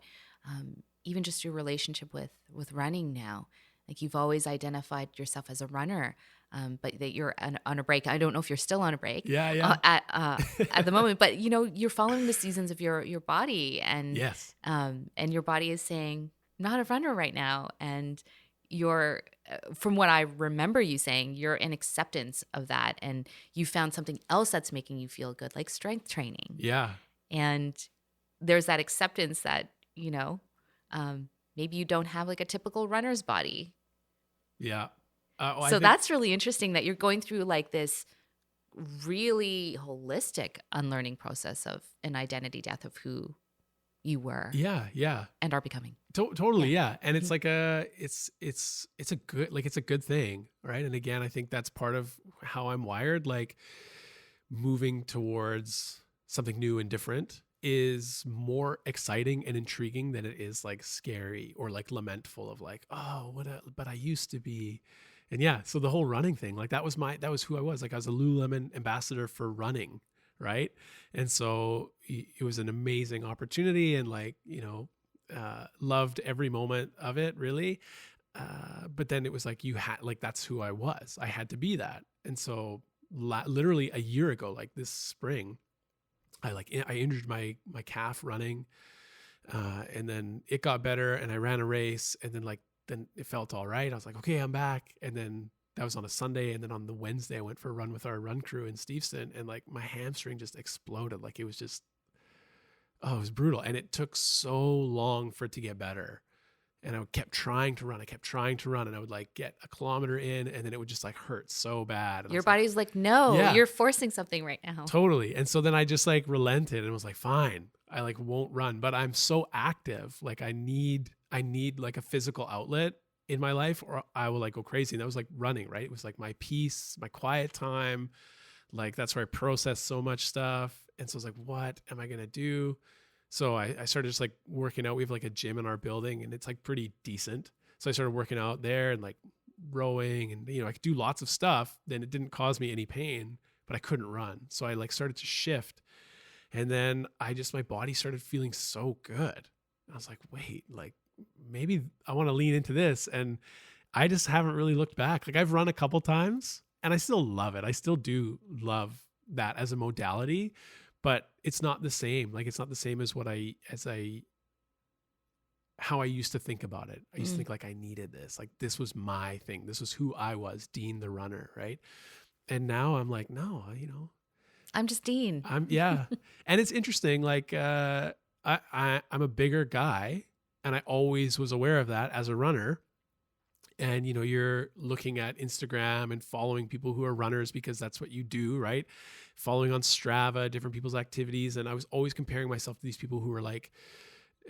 even just your relationship with running now. Like you've always identified yourself as a runner, but that you're on a break. I don't know if you're still on a break at the moment, but you're following the seasons of your body, and yes, and your body is saying, not a runner right now. And you're, from what I remember you saying, you're in acceptance of that, and you found something else that's making you feel good, like strength training. Yeah. And there's that acceptance that, maybe you don't have like a typical runner's body. Yeah. So that's really interesting that you're going through like this really holistic unlearning process of an identity death of who you were. Yeah. Yeah. And are becoming. Totally. Yeah. And it's like it's a good thing. Right. And again, I think that's part of how I'm wired. Like moving towards something new and different is more exciting and intriguing than it is like scary or like lamentful of like, oh, but I used to be. And yeah, so the whole running thing, like that was who I was. Like I was a Lululemon ambassador for running. Right. And so it was an amazing opportunity, and like, loved every moment of it really. But then it was like, that's who I was. I had to be that. And so literally a year ago, like this spring, I injured my calf running. And then it got better and I ran a race, and then it felt all right. I was like, okay, I'm back. And then that was on a Sunday. And then on the Wednesday, I went for a run with our run crew in Steveston, and like my hamstring just exploded. Like it was just, oh, it was brutal. And it took so long for it to get better. And I kept trying to run. And I would like get a kilometer in, and then it would just like hurt so bad. And Your body's like, no, yeah, you're forcing something right now. totally. And so then I just like relented and was like, fine, I like won't run, but I'm so active. Like I need like a physical outlet in my life, or I will like go crazy. And that was like running, right? It was like my peace, my quiet time. Like that's where I process so much stuff. And so I was like, what am I going to do? So I started just like working out. We have like a gym in our building, and it's like pretty decent. So I started working out there and like rowing, and, I could do lots of stuff. Then it didn't cause me any pain, but I couldn't run. So I like started to shift. And then my body started feeling so good. I was like, wait, like maybe I want to lean into this. And I just haven't really looked back. Like I've run a couple times and I still love it. I still do love that as a modality, but it's not the same. Like it's not the same as how I used to think about it. I used to think like I needed this. Like this was my thing. This was who I was, Dean the runner, right? And now I'm like, no, I'm just Dean. Yeah. And it's interesting. Like, I'm a bigger guy, and I always was aware of that as a runner. And, you're looking at Instagram and following people who are runners because that's what you do, right? Following on Strava, different people's activities. And I was always comparing myself to these people who were like,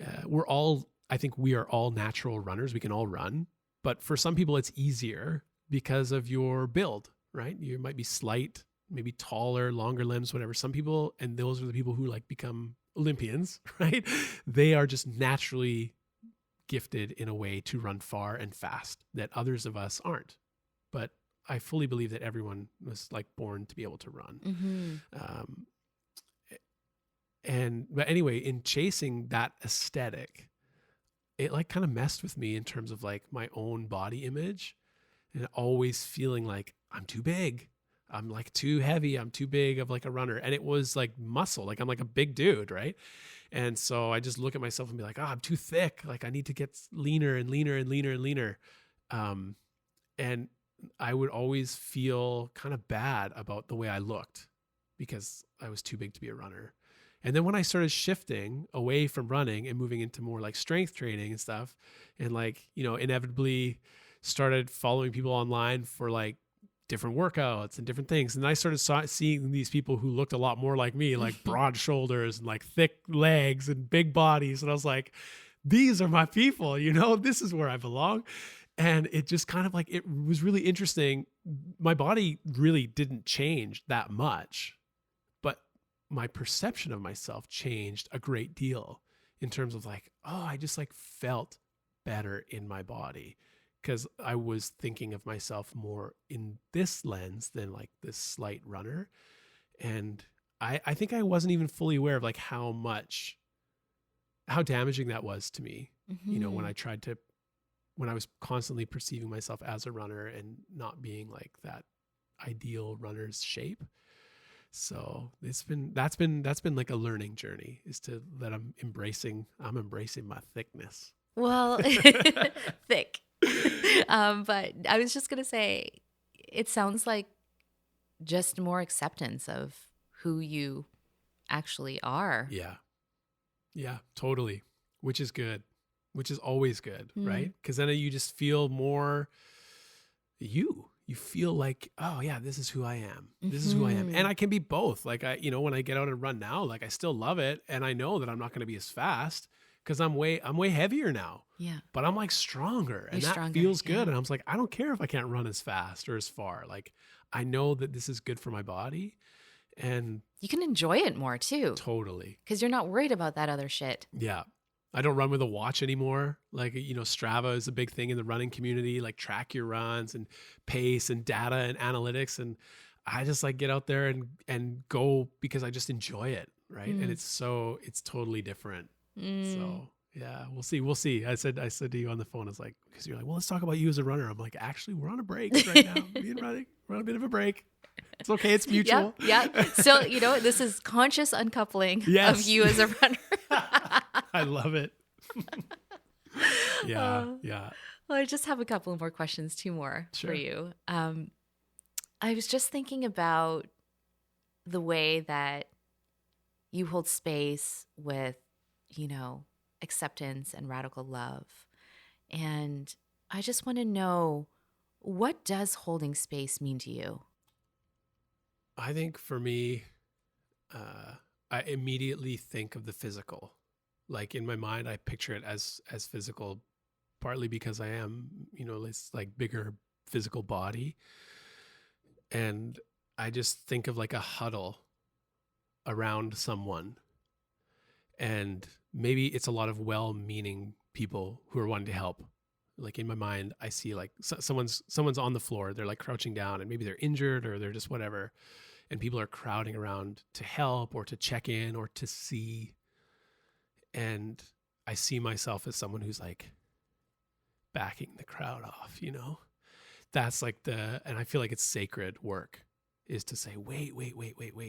I think we are all natural runners. We can all run. But for some people, it's easier because of your build, right? You might be slight, maybe taller, longer limbs, whatever. Some people, and those are the people who like become Olympians, right? They are just naturally gifted in a way to run far and fast that others of us aren't. But I fully believe that everyone was like born to be able to run. But anyway, in chasing that aesthetic, it like kind of messed with me in terms of like my own body image, and always feeling like I'm too big. I'm like too heavy. I'm too big of like a runner. And it was like muscle. Like I'm like a big dude, right? And so I just look at myself and be like, I'm too thick. Like I need to get leaner and leaner and leaner and leaner. And I would always feel kind of bad about the way I looked because I was too big to be a runner. And then when I started shifting away from running and moving into more like strength training and stuff, and like, inevitably started following people online for like different workouts and different things. And I started seeing these people who looked a lot more like me, like broad shoulders and like thick legs and big bodies. And I was like, these are my people, this is where I belong. And it just kind of like, it was really interesting. My body really didn't change that much, but my perception of myself changed a great deal in terms of like, I just like felt better in my body, because I was thinking of myself more in this lens than like this slight runner. And I think I wasn't even fully aware of like how damaging that was to me, when I was constantly perceiving myself as a runner and not being like that ideal runner's shape. So that's been like a learning journey, is to that I'm embracing my thickness. Well, thick. But I was just going to say, it sounds like just more acceptance of who you actually are. Yeah. Yeah, totally. Which is good, which is always good, right? Because then you just feel more you feel like, oh yeah, this is who I am. This is who I am. And I can be both. Like when I get out and run now, like I still love it. And I know that I'm not going to be as fast because I'm way heavier now. Yeah. But I'm like stronger, and that feels good. And I was like, I don't care if I can't run as fast or as far. Like I know that this is good for my body, and you can enjoy it more too. Totally. Because you're not worried about that other shit. Yeah. I don't run with a watch anymore. Like, Strava is a big thing in the running community, like track your runs and pace and data and analytics. And I just like get out there and go because I just enjoy it. Right. And it's totally different. So yeah, we'll see. I said to you on the phone, I was like, because you're like, well, let's talk about you as a runner. I'm like, actually, we're on a break right now. Me and running, we're on a bit of a break. It's okay. It's mutual. Yeah. So, this is conscious uncoupling of you as a runner. I love it. Yeah. Uh, Yeah. well, I just have a couple more questions, two more for Sure. you. I was just thinking about the way that you hold space with, you know, acceptance and radical love. And I just want to know, what does holding space mean to you? I think for me, I immediately think of the physical. Like in my mind, I picture it as physical, partly because I am, it's like bigger physical body. And I just think of like a huddle around someone. And maybe it's a lot of well-meaning people who are wanting to help. Like in my mind, I see like someone's on the floor. They're like crouching down, and maybe they're injured or they're just whatever. And people are crowding around to help or to check in or to see. And I see myself as someone who's like backing the crowd off. That's like and I feel like it's sacred work, is to say, wait.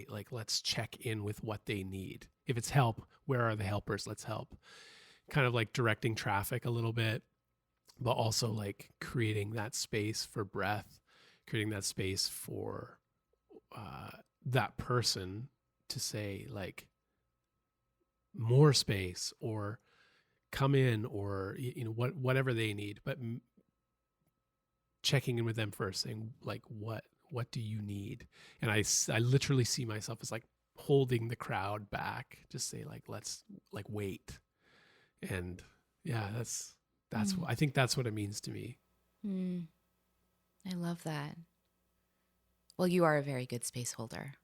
Like, let's check in with what they need. If it's help, where are the helpers? Let's help. Kind of like directing traffic a little bit, but also like creating that space for breath, creating that space for that person to say like more space or come in, or whatever they need, but checking in with them first, saying like what do you need? And I literally see myself as like holding the crowd back, just say like, let's like wait. And yeah, that's I think that's what it means to me. I love that. Well, you are a very good space holder.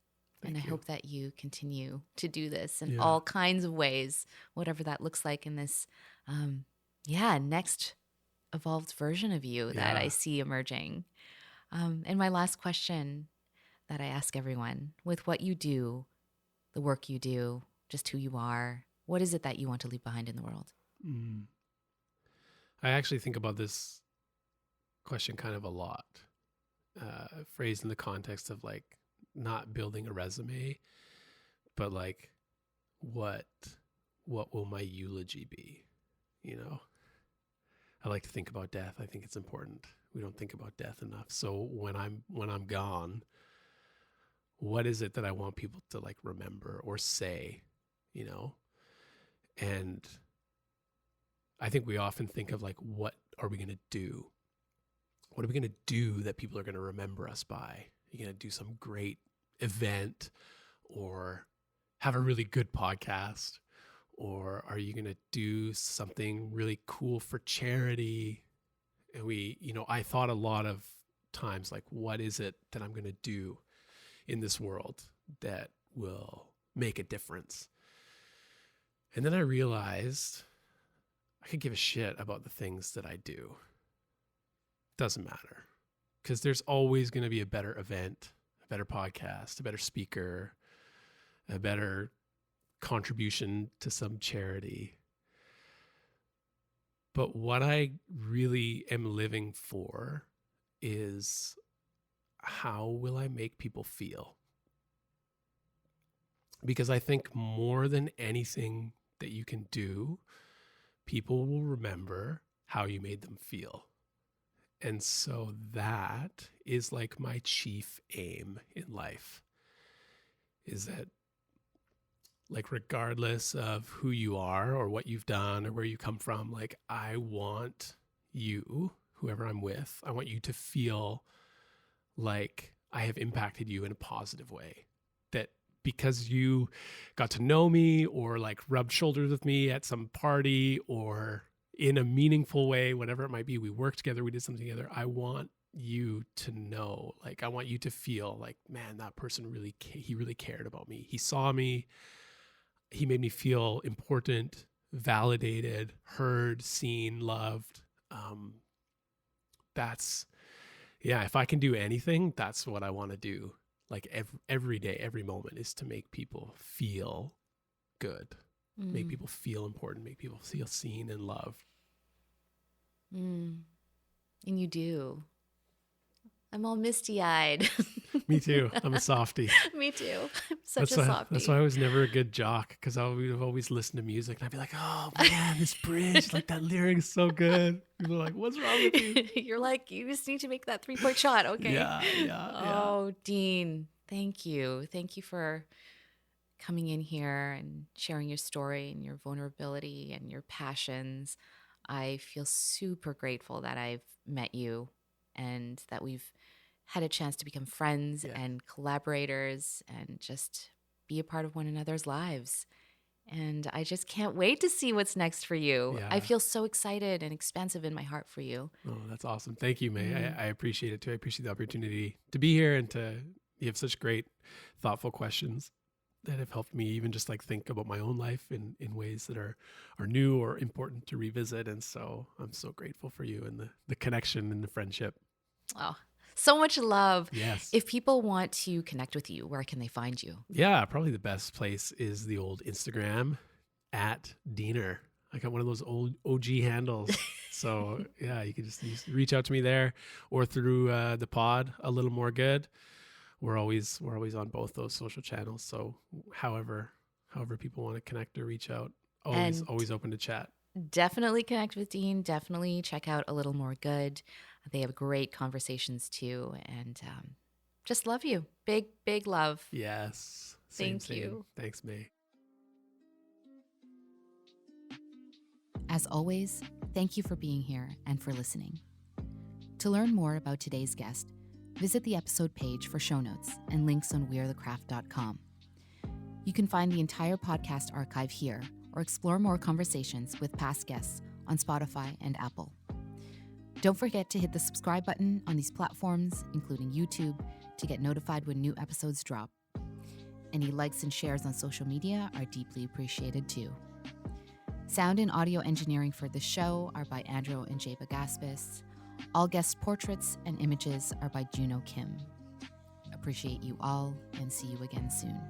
Thank And I you. hope that you continue to do this in Yeah. all kinds of ways, whatever that looks like in this, next evolved version of you that I Yeah. see emerging. And my last question that I ask everyone, with what you do, the work you do, just who you are, what is it that you want to leave behind in the world? I actually think about this question kind of a lot, phrased in the context of like not building a resume, but like what will my eulogy be? I like to think about death. I think it's important. We don't think about death enough. So when I'm gone, what is it that I want people to like remember or say, And I think we often think of like, what are we going to do? What are we going to do that people are going to remember us by? Are you going to do some great event, or have a really good podcast? Or are you going to do something really cool for charity? And I thought a lot of times, like, what is it that I'm going to do in this world that will make a difference? And then I realized I could give a shit about the things that I do. Doesn't matter, because there's always going to be a better event, a better podcast, a better speaker, a better contribution to some charity. But what I really am living for is, how will I make people feel? Because I think more than anything that you can do, people will remember how you made them feel. And so that is like my chief aim in life, is that like regardless of who you are or what you've done or where you come from, like I want you, whoever I'm with, I want you to feel like I have impacted you in a positive way. That because you got to know me or like rubbed shoulders with me at some party or in a meaningful way, whatever it might be, we worked together, we did something together. I want you to know, like, I want you to feel like, man, that person he really cared about me. He saw me. He made me feel important, validated, heard, seen, loved. If I can do anything, that's what I want to do. Like every day, every moment is to make people feel good, make people feel important, make people feel seen and loved. And you do. I'm all misty-eyed. Me too. I'm a softie. Me too. I'm such That's a why, softie. that's why I was never a good jock, because I would have always listened to music and I'd be like, oh man, this bridge, like that lyric is so good. People are like, what's wrong with you? You're like, you just need to make that 3-point shot, okay? Yeah. Oh, Dean, thank you. Thank you for coming in here and sharing your story and your vulnerability and your passions. I feel super grateful that I've met you and that we've had a chance to become friends Yeah. and collaborators and just be a part of one another's lives. And I just can't wait to see what's next for you. Yeah. I feel so excited and expansive in my heart for you. Oh, that's awesome. Thank you, May. Mm. I appreciate it too. I appreciate the opportunity to be here and you have such great, thoughtful questions that have helped me even just like think about my own life in ways that are new or important to revisit. And so I'm so grateful for you and the connection and the friendship. Oh, so much love. Yes. If people want to connect with you, where can they find you? Yeah, probably the best place is the old Instagram @Diener. I got one of those old OG handles. So yeah, you can just reach out to me there or through the pod, A Little More Good. We're always on both those social channels. So however people want to connect or reach out, always open to chat. Definitely connect with Dean. Definitely check out A Little More Good. They have great conversations too. And just love you. Big, big love. Yes. Thank you. Thanks, May. As always, thank you for being here and for listening. To learn more about today's guest, visit the episode page for show notes and links on wearethecraft.com. You can find the entire podcast archive here or explore more conversations with past guests on Spotify and Apple. Don't forget to hit the subscribe button on these platforms, including YouTube, to get notified when new episodes drop. Any likes and shares on social media are deeply appreciated too. Sound and audio engineering for this show are by Andrew and Jay Bagaspis. All guest portraits and images are by Juno Kim. Appreciate you all and see you again soon.